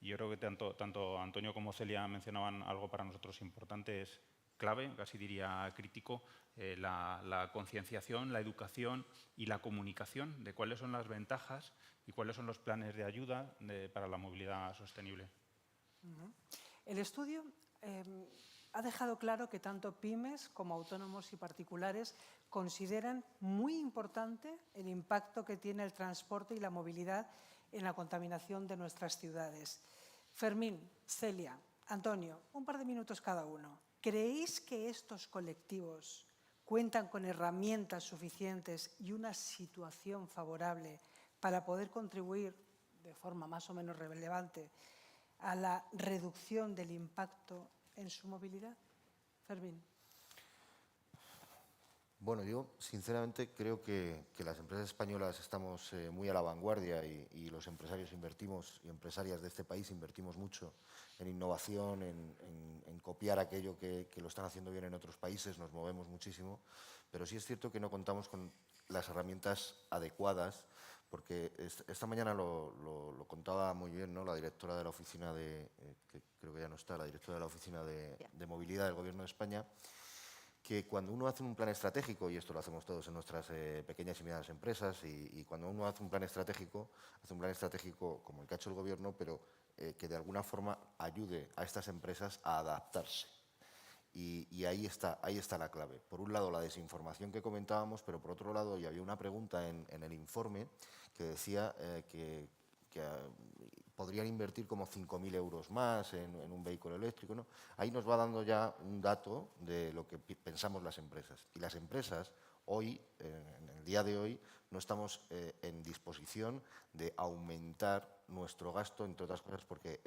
Y yo creo que tanto Antonio como Celia mencionaban algo para nosotros importante, es clave, casi diría crítico, la concienciación, la educación y la comunicación de cuáles son las ventajas y cuáles son los planes de ayuda para la movilidad sostenible. El estudio ha dejado claro que tanto pymes como autónomos y particulares consideran muy importante el impacto que tiene el transporte y la movilidad en la contaminación de nuestras ciudades. Fermín, Celia, Antonio, un par de minutos cada uno. ¿Creéis que estos colectivos cuentan con herramientas suficientes y una situación favorable para poder contribuir de forma más o menos relevante a la reducción del impacto en su movilidad? Fermín. Bueno, yo sinceramente creo que las empresas españolas estamos muy a la vanguardia y los empresarios invertimos y empresarias de este país invertimos mucho en innovación, en copiar aquello que lo están haciendo bien en otros países, nos movemos muchísimo, pero sí es cierto que no contamos con las herramientas adecuadas, porque esta mañana lo contaba muy bien, ¿no? La directora de la oficina que creo que ya no está, la directora de la oficina de movilidad del Gobierno de España, que cuando uno hace un plan estratégico, y esto lo hacemos todos en nuestras pequeñas y medianas empresas, y cuando uno hace un plan estratégico como el que ha hecho el Gobierno, pero que de alguna forma ayude a estas empresas a adaptarse. Y ahí está la clave. Por un lado, la desinformación que comentábamos, pero por otro lado, y había una pregunta en el informe que decía podrían invertir como 5.000 euros más en un vehículo eléctrico, ¿no? Ahí nos va dando ya un dato de lo que pensamos las empresas. Y las empresas hoy, en el día de hoy, no estamos en disposición de aumentar nuestro gasto, entre otras cosas porque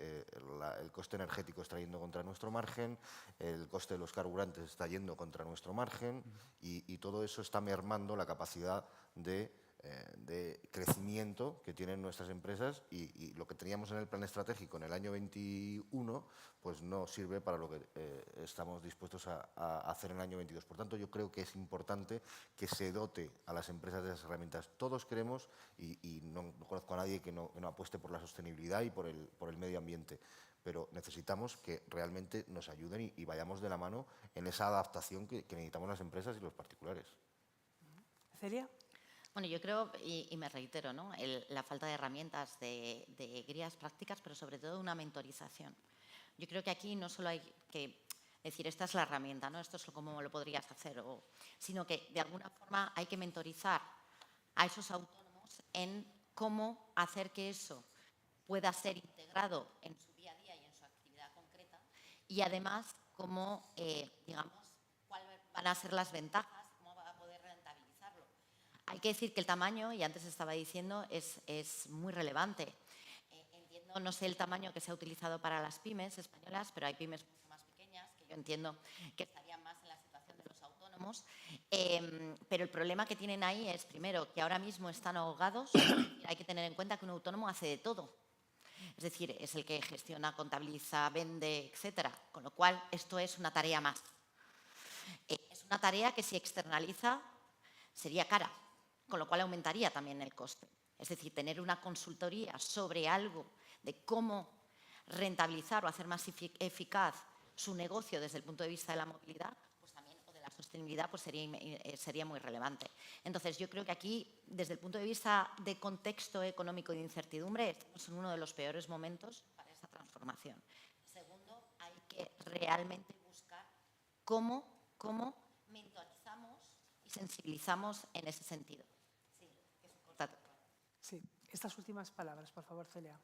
el coste energético está yendo contra nuestro margen, el coste de los carburantes está yendo contra nuestro margen y todo eso está mermando la capacidad de crecimiento que tienen nuestras empresas y lo que teníamos en el plan estratégico en el año 21 pues no sirve para lo que estamos dispuestos a hacer en el año 22. Por tanto, yo creo que es importante que se dote a las empresas de esas herramientas. Todos queremos, y no conozco a nadie que no apueste por la sostenibilidad y por el medio ambiente, pero necesitamos que realmente nos ayuden y vayamos de la mano en esa adaptación que necesitamos las empresas y los particulares. Celia. Bueno, yo creo, y me reitero, ¿no? La falta de herramientas, de guías prácticas, pero sobre todo una mentorización. Yo creo que aquí no solo hay que decir, esta es la herramienta, ¿no? Esto es cómo lo podrías hacer, sino que de alguna forma hay que mentorizar a esos autónomos en cómo hacer que eso pueda ser integrado en su día a día y en su actividad concreta y además cómo, digamos, cuáles van a ser las ventajas, cómo va a poder rentabilizarlo. Hay que decir que el tamaño, y antes estaba diciendo, es muy relevante. Entiendo, no sé el tamaño que se ha utilizado para las pymes españolas, pero hay pymes mucho más pequeñas que yo entiendo que estarían más en la situación de los autónomos. Pero el problema que tienen ahí es, primero, que ahora mismo están ahogados. Hay que tener en cuenta que un autónomo hace de todo. Es decir, es el que gestiona, contabiliza, vende, etcétera. Con lo cual, esto es una tarea más. Es una tarea que si externaliza sería cara, con lo cual aumentaría también el coste. Es decir, tener una consultoría sobre algo de cómo rentabilizar o hacer más eficaz su negocio desde el punto de vista de la movilidad, pues también, o de la sostenibilidad, pues sería muy relevante. Entonces, yo creo que aquí, desde el punto de vista de contexto económico y de incertidumbre, estamos en uno de los peores momentos para esa transformación. Segundo, hay que realmente buscar cómo mentorizamos y sensibilizamos en ese sentido. Sí, que es importante. Sí, estas últimas palabras, por favor, Celia.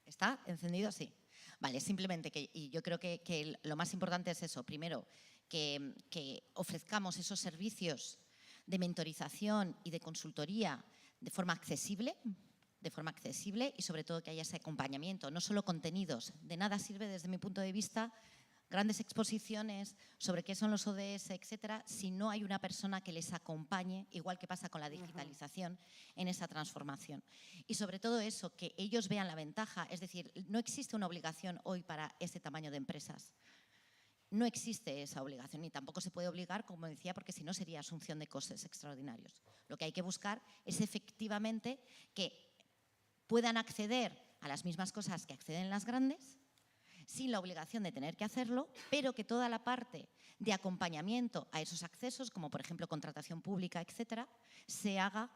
¿Está encendido? Sí. Vale, simplemente y yo creo que lo más importante es eso. Primero, que ofrezcamos esos servicios de mentorización y de consultoría de forma accesible y sobre todo que haya ese acompañamiento, no solo contenidos. De nada sirve desde mi punto de vista grandes exposiciones sobre qué son los ODS, etcétera, si no hay una persona que les acompañe, igual que pasa con la digitalización, en esa transformación. Y sobre todo eso, que ellos vean la ventaja, es decir, no existe una obligación hoy para ese tamaño de empresas. No existe esa obligación y tampoco se puede obligar, como decía, porque si no sería asunción de costes extraordinarios. Lo que hay que buscar es efectivamente que puedan acceder a las mismas cosas que acceden las grandes, sin la obligación de tener que hacerlo, pero que toda la parte de acompañamiento a esos accesos, como por ejemplo contratación pública, etcétera, se haga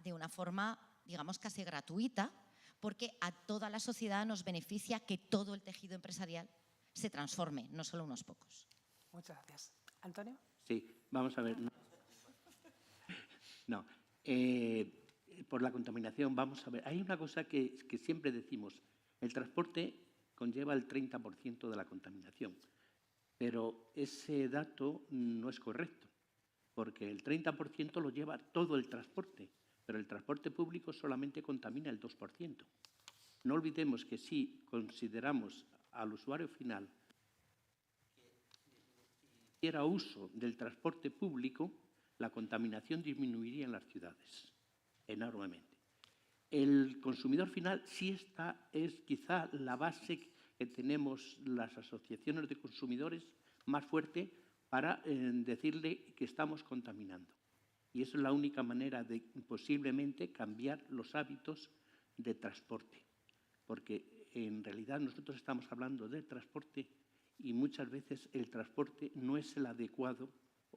de una forma, digamos, casi gratuita, porque a toda la sociedad nos beneficia que todo el tejido empresarial se transforme, no solo unos pocos. Muchas gracias. ¿Antonio? Sí, vamos a ver. No, por la contaminación, vamos a ver. Hay una cosa que siempre decimos, el transporte conlleva el 30% de la contaminación, pero ese dato no es correcto, porque el 30% lo lleva todo el transporte, pero el transporte público solamente contamina el 2%. No olvidemos que si consideramos al usuario final que hiciera uso del transporte público, la contaminación disminuiría en las ciudades enormemente. El consumidor final sí es quizá la base que tenemos las asociaciones de consumidores más fuerte para decirle que estamos contaminando. Y eso es la única manera de posiblemente cambiar los hábitos de transporte. Porque en realidad nosotros estamos hablando de transporte y muchas veces el transporte no es el adecuado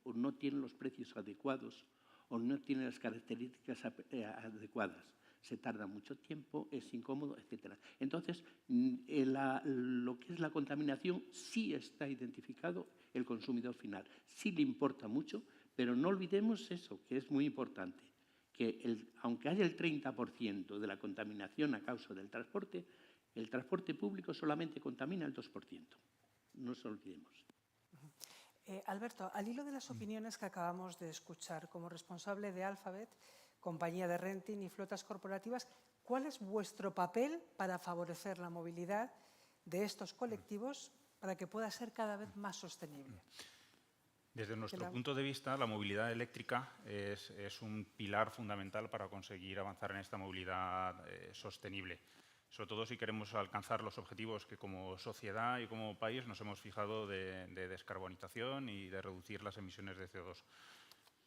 o no tiene los precios adecuados o no tiene las características adecuadas. Se tarda mucho tiempo, es incómodo, etc. Entonces, lo que es la contaminación sí está identificado el consumidor final. Sí le importa mucho, pero no olvidemos eso, que es muy importante, que aunque haya el 30% de la contaminación a causa del transporte, el transporte público solamente contamina el 2%. No nos olvidemos. Alberto, al hilo de las opiniones que acabamos de escuchar, como responsable de Alphabet, compañía de renting y flotas corporativas, ¿cuál es vuestro papel para favorecer la movilidad de estos colectivos para que pueda ser cada vez más sostenible? Desde nuestro punto de vista, la movilidad eléctrica es un pilar fundamental para conseguir avanzar en esta movilidad sostenible. Sobre todo si queremos alcanzar los objetivos que como sociedad y como país nos hemos fijado de descarbonización y de reducir las emisiones de CO2.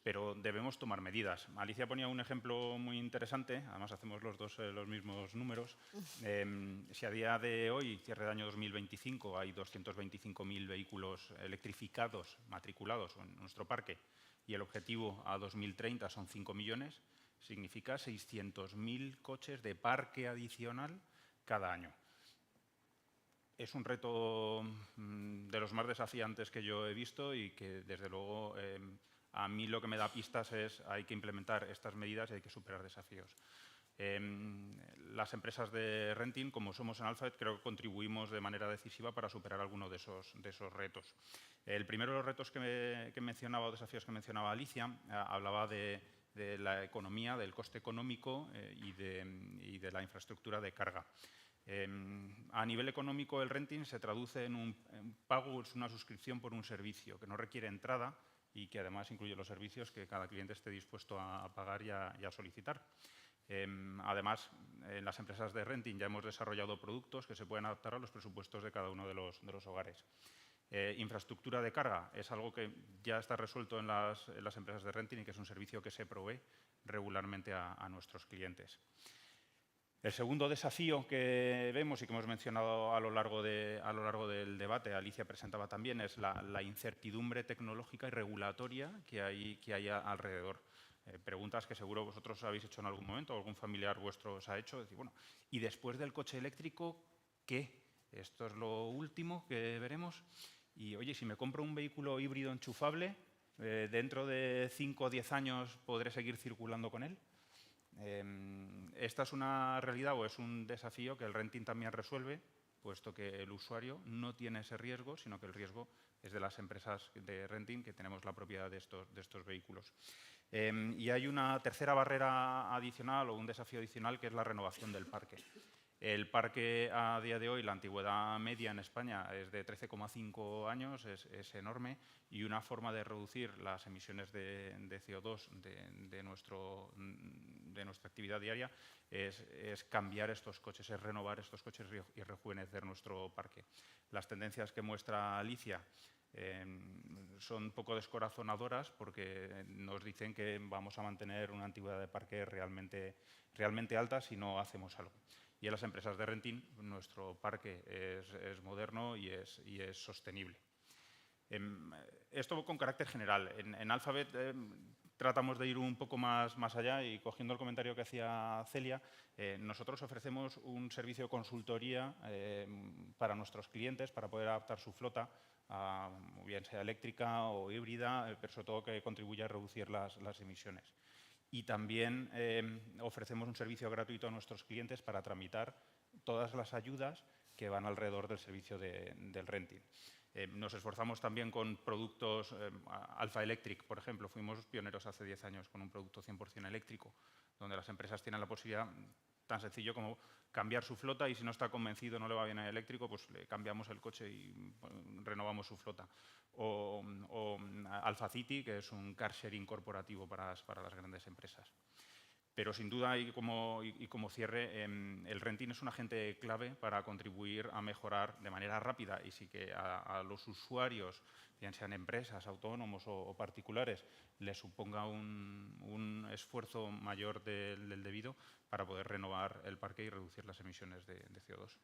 Pero debemos tomar medidas. Alicia ponía un ejemplo muy interesante, además hacemos los dos los mismos números. Si a día de hoy, cierre de año 2025, hay 225.000 vehículos electrificados, matriculados en nuestro parque, y el objetivo a 2030 son 5 millones, significa 600.000 coches de parque adicional cada año. Es un reto de los más desafiantes que yo he visto y que, desde luego, a mí lo que me da pistas es hay que implementar estas medidas y hay que superar desafíos. Las empresas de renting, como somos en Alphabet, creo que contribuimos de manera decisiva para superar alguno de esos retos. El primero de los retos que mencionaba, o desafíos que mencionaba Alicia, hablaba de la economía, del coste económico y de la infraestructura de carga. A nivel económico, el renting se traduce en un pago, es una suscripción por un servicio que no requiere entrada y que además incluye los servicios que cada cliente esté dispuesto a pagar y a solicitar. Además, en las empresas de renting ya hemos desarrollado productos que se pueden adaptar a los presupuestos de cada uno de los hogares. Infraestructura de carga es algo que ya está resuelto en las empresas de renting y que es un servicio que se provee regularmente a nuestros clientes. El segundo desafío que vemos y que hemos mencionado a lo largo del debate, Alicia presentaba también, es la incertidumbre tecnológica y regulatoria que hay alrededor. Preguntas que seguro vosotros habéis hecho en algún momento o algún familiar vuestro os ha hecho. Decir, bueno, ¿y después del coche eléctrico qué? Esto es lo último que veremos. Y, oye, si me compro un vehículo híbrido enchufable, ¿dentro de 5 o 10 años podré seguir circulando con él? Esta es una realidad o es un desafío que el renting también resuelve, puesto que el usuario no tiene ese riesgo, sino que el riesgo es de las empresas de renting que tenemos la propiedad de estos vehículos. Y hay una tercera barrera adicional o un desafío adicional, que es la renovación del parque. El parque a día de hoy, la antigüedad media en España es de 13,5 años, es enorme, y una forma de reducir las emisiones de CO2 de nuestra actividad diaria es cambiar estos coches, es renovar estos coches y rejuvenecer nuestro parque. Las tendencias que muestra Alicia son un poco descorazonadoras porque nos dicen que vamos a mantener una antigüedad de parque realmente alta si no hacemos algo. Y en las empresas de renting, nuestro parque es moderno y es sostenible. Esto con carácter general. En Alphabet tratamos de ir un poco más allá y, cogiendo el comentario que hacía Celia, nosotros ofrecemos un servicio de consultoría para nuestros clientes para poder adaptar su flota, bien sea eléctrica o híbrida, pero sobre todo que contribuya a reducir las emisiones. Y también ofrecemos un servicio gratuito a nuestros clientes para tramitar todas las ayudas que van alrededor del servicio del renting. Nos esforzamos también con productos, Alpha Electric, por ejemplo, fuimos pioneros hace 10 años con un producto 100% eléctrico, donde las empresas tienen la posibilidad, tan sencillo como cambiar su flota, y si no está convencido, no le va bien el eléctrico, pues le cambiamos el coche y renovamos su flota. O Alpha City, que es un car sharing corporativo para las grandes empresas. Pero sin duda, y como cierre, el renting es un agente clave para contribuir a mejorar de manera rápida, y sí que a los usuarios, bien sean empresas, autónomos o particulares, les suponga un esfuerzo mayor del debido para poder renovar el parque y reducir las emisiones de CO2.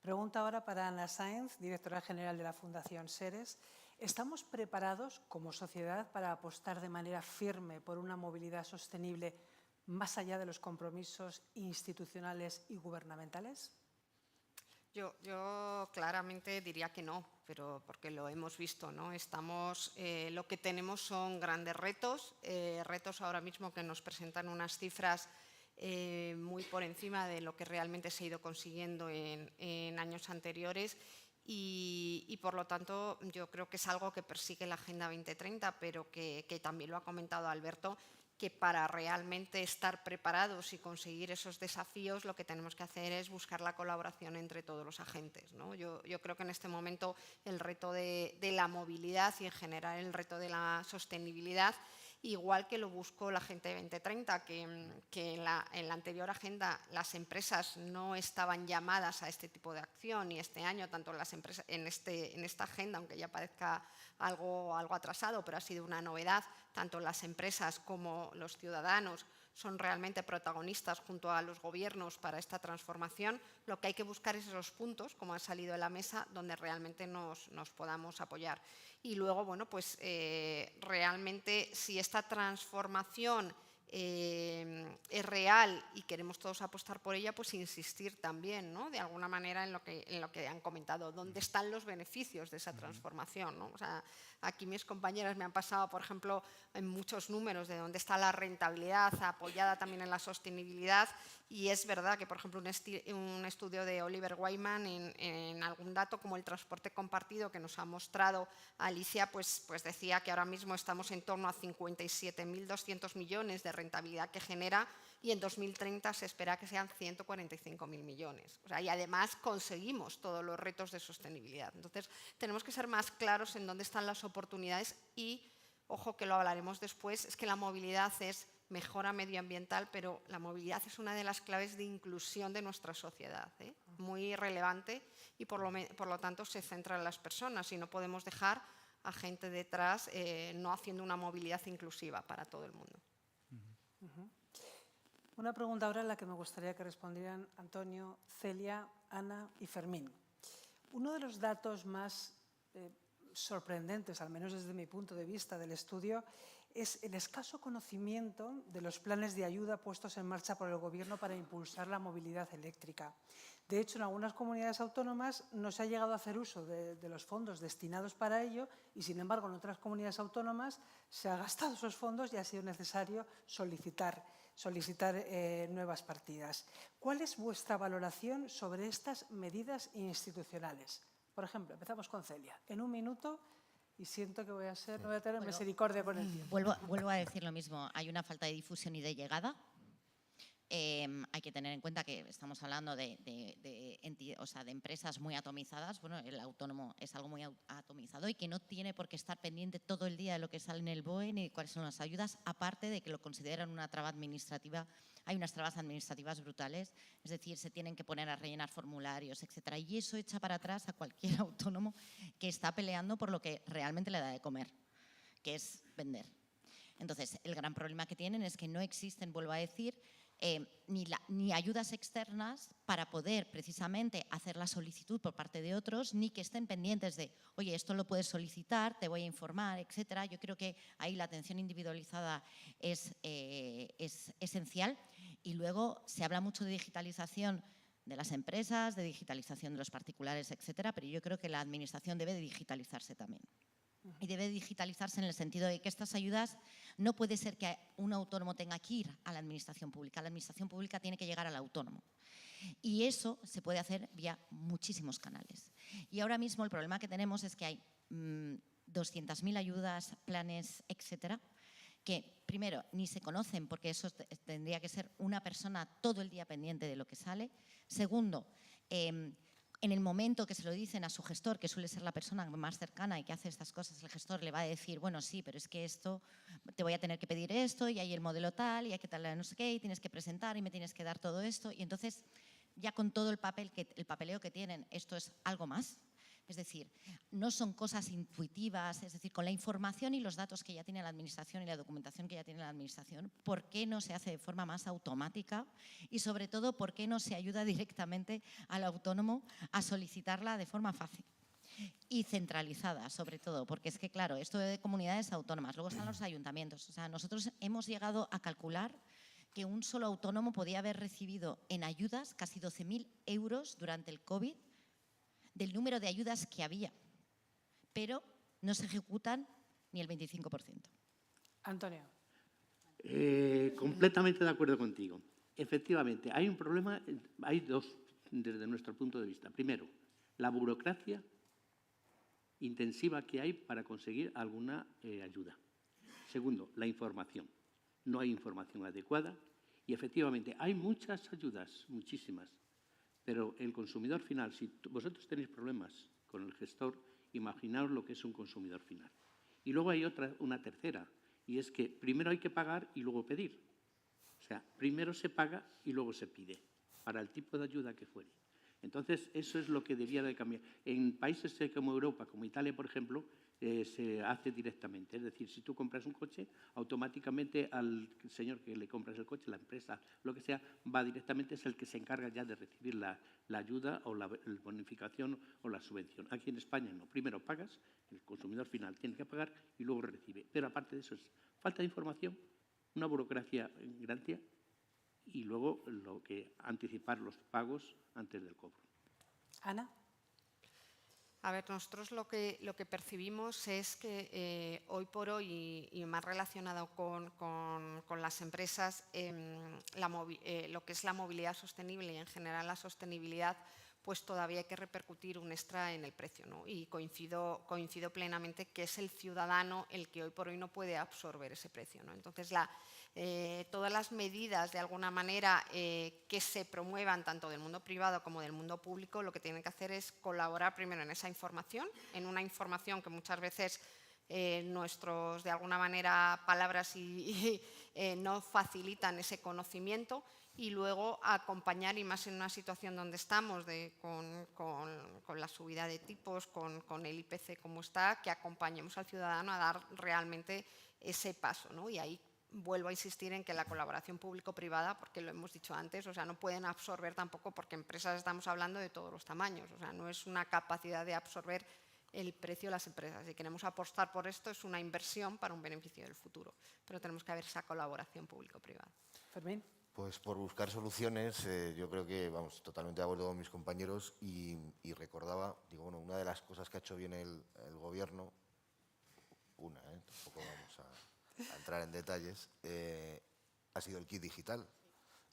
Pregunta ahora para Ana Sáenz, directora general de la Fundación Seres. ¿Estamos preparados como sociedad para apostar de manera firme por una movilidad sostenible más allá de los compromisos institucionales y gubernamentales? Yo claramente diría que no, pero porque lo hemos visto, ¿no? Lo que tenemos son grandes retos, retos ahora mismo que nos presentan unas cifras muy por encima de lo que realmente se ha ido consiguiendo en años anteriores y por lo tanto yo creo que es algo que persigue la Agenda 2030, pero que también lo ha comentado Alberto, que para realmente estar preparados y conseguir esos desafíos lo que tenemos que hacer es buscar la colaboración entre todos los agentes, ¿no? Yo creo que en este momento el reto de la movilidad y en general el reto de la sostenibilidad, igual que lo buscó la Agenda 2030, que en la anterior agenda las empresas no estaban llamadas a este tipo de acción y este año tanto las empresas en esta agenda, aunque ya parezca algo atrasado, pero ha sido una novedad, tanto las empresas como los ciudadanos son realmente protagonistas junto a los gobiernos para esta transformación. Lo que hay que buscar es esos puntos, como ha salido de la mesa, donde realmente nos podamos apoyar. Y luego, bueno, pues realmente si esta transformación es real y queremos todos apostar por ella, pues insistir también, ¿no? De alguna manera en lo que han comentado, dónde están los beneficios de esa transformación, ¿no? O sea, aquí mis compañeras me han pasado, por ejemplo, en muchos números de dónde está la rentabilidad apoyada también en la sostenibilidad y es verdad que, por ejemplo, un estudio de Oliver Wyman en algún dato como el transporte compartido que nos ha mostrado Alicia, pues decía que ahora mismo estamos en torno a 57.200 millones de rentabilidad que genera y en 2030 se espera que sean 145.000 millones. O sea, y además conseguimos todos los retos de sostenibilidad. Entonces, tenemos que ser más claros en dónde están las oportunidades y, ojo que lo hablaremos después, es que la movilidad es mejora medioambiental, pero la movilidad es una de las claves de inclusión de nuestra sociedad, muy relevante y por lo tanto se centra en las personas y no podemos dejar a gente detrás no haciendo una movilidad inclusiva para todo el mundo. Una pregunta ahora en la que me gustaría que respondieran Antonio, Celia, Ana y Fermín. Uno de los datos más sorprendentes, al menos desde mi punto de vista del estudio, es el escaso conocimiento de los planes de ayuda puestos en marcha por el Gobierno para impulsar la movilidad eléctrica. De hecho, en algunas comunidades autónomas no se ha llegado a hacer uso de los fondos destinados para ello y, sin embargo, en otras comunidades autónomas se han gastado esos fondos y ha sido necesario solicitar nuevas partidas. ¿Cuál es vuestra valoración sobre estas medidas institucionales? Por ejemplo, empezamos con Celia. En un minuto, y siento que no voy a tener misericordia con el tiempo. Vuelvo a decir lo mismo. Hay una falta de difusión y de llegada. Hay que tener en cuenta que estamos hablando de empresas muy atomizadas. Bueno, el autónomo es algo muy atomizado y que no tiene por qué estar pendiente todo el día de lo que sale en el BOE ni de cuáles son las ayudas, aparte de que lo consideran una traba administrativa. Hay unas trabas administrativas brutales, es decir, se tienen que poner a rellenar formularios, etcétera. Y eso echa para atrás a cualquier autónomo que está peleando por lo que realmente le da de comer, que es vender. Entonces, el gran problema que tienen es que no existen, vuelvo a decir, ni ayudas externas para poder precisamente hacer la solicitud por parte de otros, ni que estén pendientes de, oye, esto lo puedes solicitar, te voy a informar, etcétera. Yo creo que ahí la atención individualizada es esencial. Y luego se habla mucho de digitalización de las empresas, de digitalización de los particulares, etcétera, pero yo creo que la administración debe de digitalizarse también. Y debe digitalizarse en el sentido de que estas ayudas no puede ser que un autónomo tenga que ir a la administración pública. La administración pública tiene que llegar al autónomo. Y eso se puede hacer vía muchísimos canales. Y ahora mismo el problema que tenemos es que hay 200.000 ayudas, planes, etcétera, que primero ni se conocen porque eso tendría que ser una persona todo el día pendiente de lo que sale. Segundo, en el momento que se lo dicen a su gestor, que suele ser la persona más cercana y que hace estas cosas, el gestor le va a decir, bueno, sí, pero es que esto, te voy a tener que pedir esto y hay el modelo tal y hay que tal, no sé qué, y tienes que presentar y me tienes que dar todo esto. Y entonces, ya con todo el papeleo que tienen, esto es algo más. Es decir, no son cosas intuitivas, es decir, con la información y los datos que ya tiene la administración y la documentación que ya tiene la administración, ¿por qué no se hace de forma más automática? Y sobre todo, ¿por qué no se ayuda directamente al autónomo a solicitarla de forma fácil? Y centralizada, sobre todo, porque es que, claro, esto de comunidades autónomas, luego están los ayuntamientos. O sea, nosotros hemos llegado a calcular que un solo autónomo podía haber recibido en ayudas casi 12.000 euros durante el COVID, del número de ayudas que había, pero no se ejecutan ni el 25%. Antonio. Completamente de acuerdo contigo. Efectivamente, hay un problema, hay dos desde nuestro punto de vista. Primero, la burocracia intensiva que hay para conseguir alguna ayuda. Segundo, la información. No hay información adecuada y efectivamente hay muchas ayudas, muchísimas, pero el consumidor final, si vosotros tenéis problemas con el gestor, imaginaos lo que es un consumidor final. Y luego hay una tercera, y es que primero hay que pagar y luego pedir. O sea, primero se paga y luego se pide, para el tipo de ayuda que fuere. Entonces, eso es lo que debía de cambiar. En países como Europa, como Italia, por ejemplo, se hace directamente. Es decir, si tú compras un coche, automáticamente al señor que le compras el coche, la empresa, lo que sea, va directamente, es el que se encarga ya de recibir la ayuda o la bonificación o la subvención. Aquí en España no. Primero pagas, el consumidor final tiene que pagar y luego recibe. Pero aparte de eso es falta de información, una burocracia grande y luego anticipar los pagos antes del cobro. Ana. A ver, nosotros lo que percibimos es que hoy por hoy, y más relacionado con las empresas, lo que es la movilidad sostenible y en general la sostenibilidad, pues todavía hay que repercutir un extra en el precio, ¿no? Y coincido plenamente que es el ciudadano el que hoy por hoy no puede absorber ese precio, ¿no? Entonces, todas las medidas, de alguna manera, que se promuevan tanto del mundo privado como del mundo público, lo que tienen que hacer es colaborar primero en esa información, en una información que muchas veces nuestros, de alguna manera, palabras no facilitan ese conocimiento, y luego acompañar, y más en una situación donde estamos, con la subida de tipos, con el IPC como está, que acompañemos al ciudadano a dar realmente ese paso, ¿no? Y ahí vuelvo a insistir en que la colaboración público-privada, porque lo hemos dicho antes, o sea, no pueden absorber tampoco, porque empresas estamos hablando de todos los tamaños, o sea, no es una capacidad de absorber el precio de las empresas. Si queremos apostar por esto, es una inversión para un beneficio del futuro, pero tenemos que haber esa colaboración público-privada. Fermín. Pues por buscar soluciones, yo creo que, vamos, totalmente de acuerdo con mis compañeros y recordaba, digo, bueno, una de las cosas que ha hecho bien el Gobierno, tampoco vamos a entrar en detalles, ha sido el kit digital.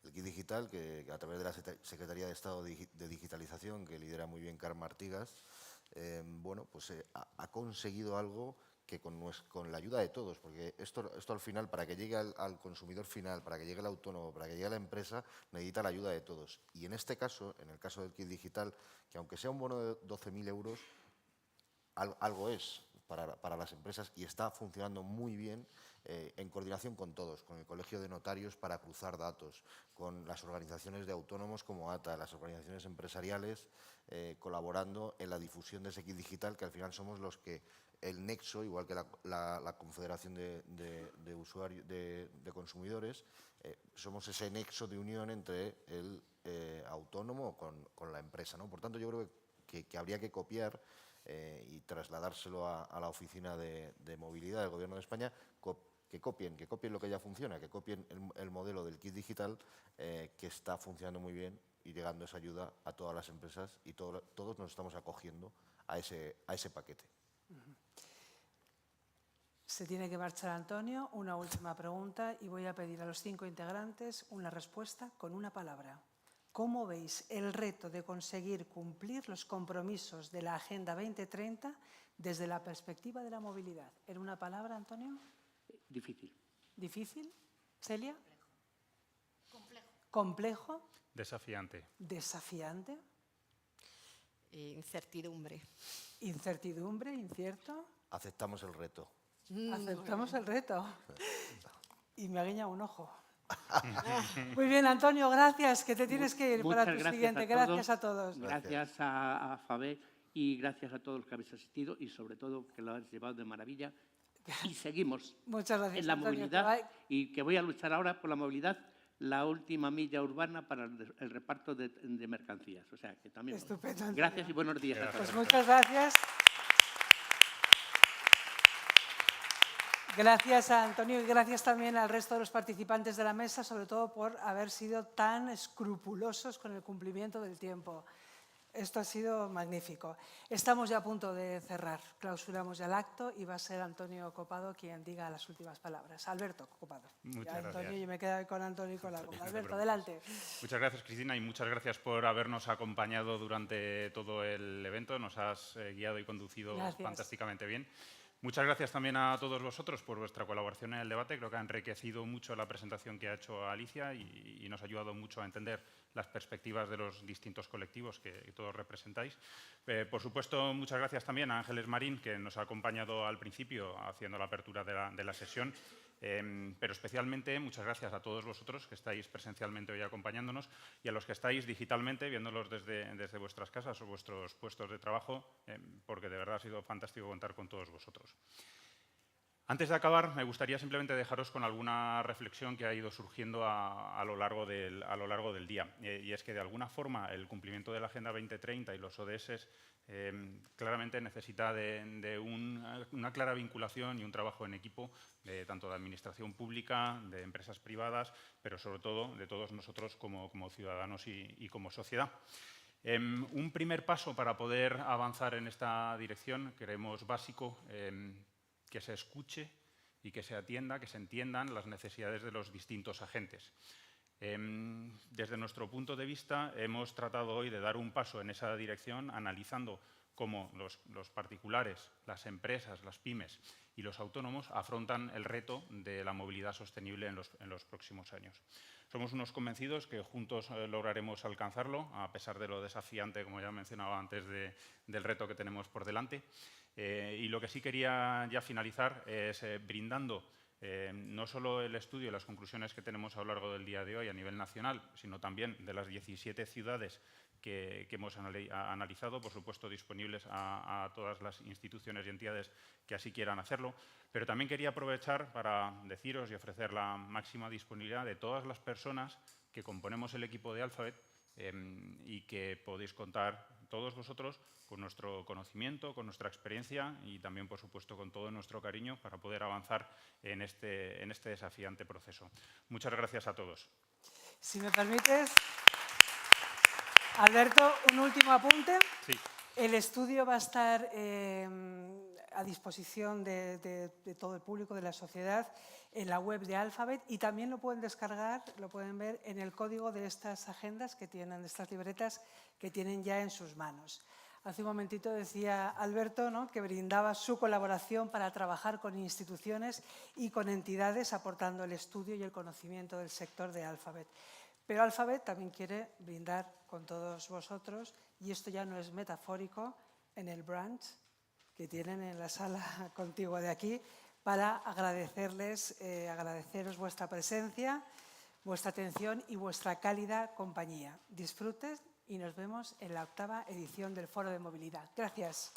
El kit digital que a través de la Secretaría de Estado de Digitalización, que lidera muy bien Carme Artigas, bueno, pues ha conseguido algo que con la ayuda de todos, porque esto al final, para que llegue al consumidor final, para que llegue al autónomo, para que llegue a la empresa, necesita la ayuda de todos. Y en este caso, en el caso del kit digital, que aunque sea un bono de 12.000 euros, algo es para las empresas y está funcionando muy bien en coordinación con todos, con el Colegio de Notarios para cruzar datos, con las organizaciones de autónomos como ATA, las organizaciones empresariales, colaborando en la difusión de ese kit digital, que al final somos los que el nexo, igual que la Confederación de Usuarios de Consumidores, somos ese nexo de unión entre el autónomo con la empresa, ¿no? Por tanto, yo creo que habría que copiar y trasladárselo a la Oficina de Movilidad del Gobierno de España, que copien lo que ya funciona, que copien el modelo del kit digital que está funcionando muy bien y llegando esa ayuda a todas las empresas y todos nos estamos acogiendo a ese paquete. Se tiene que marchar Antonio. Una última pregunta y voy a pedir a los 5 integrantes una respuesta con una palabra. ¿Cómo veis el reto de conseguir cumplir los compromisos de la Agenda 2030 desde la perspectiva de la movilidad? ¿En una palabra, Antonio? Difícil. ¿Difícil? ¿Celia? Complejo. ¿Complejo? Desafiante. ¿Desafiante? Incertidumbre. ¿Incertidumbre? ¿Incierto? Aceptamos el reto. Aceptamos el reto. Y me ha guiñado un ojo. Muy bien, Antonio, gracias, que te tienes que ir para tu siguiente. Gracias a todos. Gracias a FABE y gracias a todos los que habéis asistido y sobre todo que lo habéis llevado de maravilla. Y seguimos Muchas gracias, en la Antonio, movilidad y que voy a luchar ahora por la movilidad, la última milla urbana para el reparto de mercancías. O sea, que también. Estupendo, Antonio. Gracias y buenos días a todos. Pues muchas gracias. Gracias a Antonio y gracias también al resto de los participantes de la mesa, sobre todo por haber sido tan escrupulosos con el cumplimiento del tiempo. Esto ha sido magnífico. Estamos ya a punto de cerrar. Clausuramos ya el acto y va a ser Antonio Copado quien diga las últimas palabras. Alberto Copado. Muchas Antonio, gracias. yo me quedo con Antonio y con la goma. No te Alberto, preocupes. adelante. Muchas gracias, Cristina, y muchas gracias por habernos acompañado durante todo el evento. Nos has guiado y conducido Gracias. fantásticamente bien. Muchas gracias también a todos vosotros por vuestra colaboración en el debate. Creo que ha enriquecido mucho la presentación que ha hecho Alicia y nos ha ayudado mucho a entender las perspectivas de los distintos colectivos que todos representáis. Por supuesto, muchas gracias también a Ángeles Marín, que nos ha acompañado al principio haciendo la apertura de la sesión. Pero especialmente muchas gracias a todos vosotros que estáis presencialmente hoy acompañándonos y a los que estáis digitalmente viéndolos desde vuestras casas o vuestros puestos de trabajo, porque de verdad ha sido fantástico contar con todos vosotros. Antes de acabar, me gustaría simplemente dejaros con alguna reflexión que ha ido surgiendo a lo largo del día. Y es que, de alguna forma, el cumplimiento de la Agenda 2030 y los ODS claramente necesita de una clara vinculación y un trabajo en equipo tanto de administración pública, de empresas privadas, pero sobre todo de todos nosotros como ciudadanos y como sociedad. Un primer paso para poder avanzar en esta dirección creemos básico que se escuche y que se atienda, que se entiendan las necesidades de los distintos agentes. Desde nuestro punto de vista, hemos tratado hoy de dar un paso en esa dirección, analizando cómo los particulares, las empresas, las pymes y los autónomos afrontan el reto de la movilidad sostenible en los próximos años. Somos unos convencidos que juntos lograremos alcanzarlo, a pesar de lo desafiante, como ya mencionaba antes, del reto que tenemos por delante. Y lo que sí quería ya finalizar es brindando no solo el estudio y las conclusiones que tenemos a lo largo del día de hoy a nivel nacional, sino también de las 17 ciudades que hemos analizado, por supuesto disponibles a todas las instituciones y entidades que así quieran hacerlo, pero también quería aprovechar para deciros y ofrecer la máxima disponibilidad de todas las personas que componemos el equipo de Alphabet y que podéis contar todos vosotros con nuestro conocimiento, con nuestra experiencia y también, por supuesto, con todo nuestro cariño para poder avanzar en este desafiante proceso. Muchas gracias a todos. Si me permites, Alberto, un último apunte. Sí. El estudio va a estar a disposición de todo el público, de la sociedad, en la web de Alphabet y también lo pueden descargar, lo pueden ver en el código de estas agendas que tienen, de estas libretas que tienen ya en sus manos. Hace un momentito decía Alberto, ¿no?, que brindaba su colaboración para trabajar con instituciones y con entidades aportando el estudio y el conocimiento del sector de Alphabet. Pero Alphabet también quiere brindar con todos vosotros, y esto ya no es metafórico, en el brunch que tienen en la sala contigua de aquí, para agradeceros vuestra presencia, vuestra atención y vuestra cálida compañía. Disfruten y nos vemos en la 8ª edición del Foro de Movilidad. Gracias.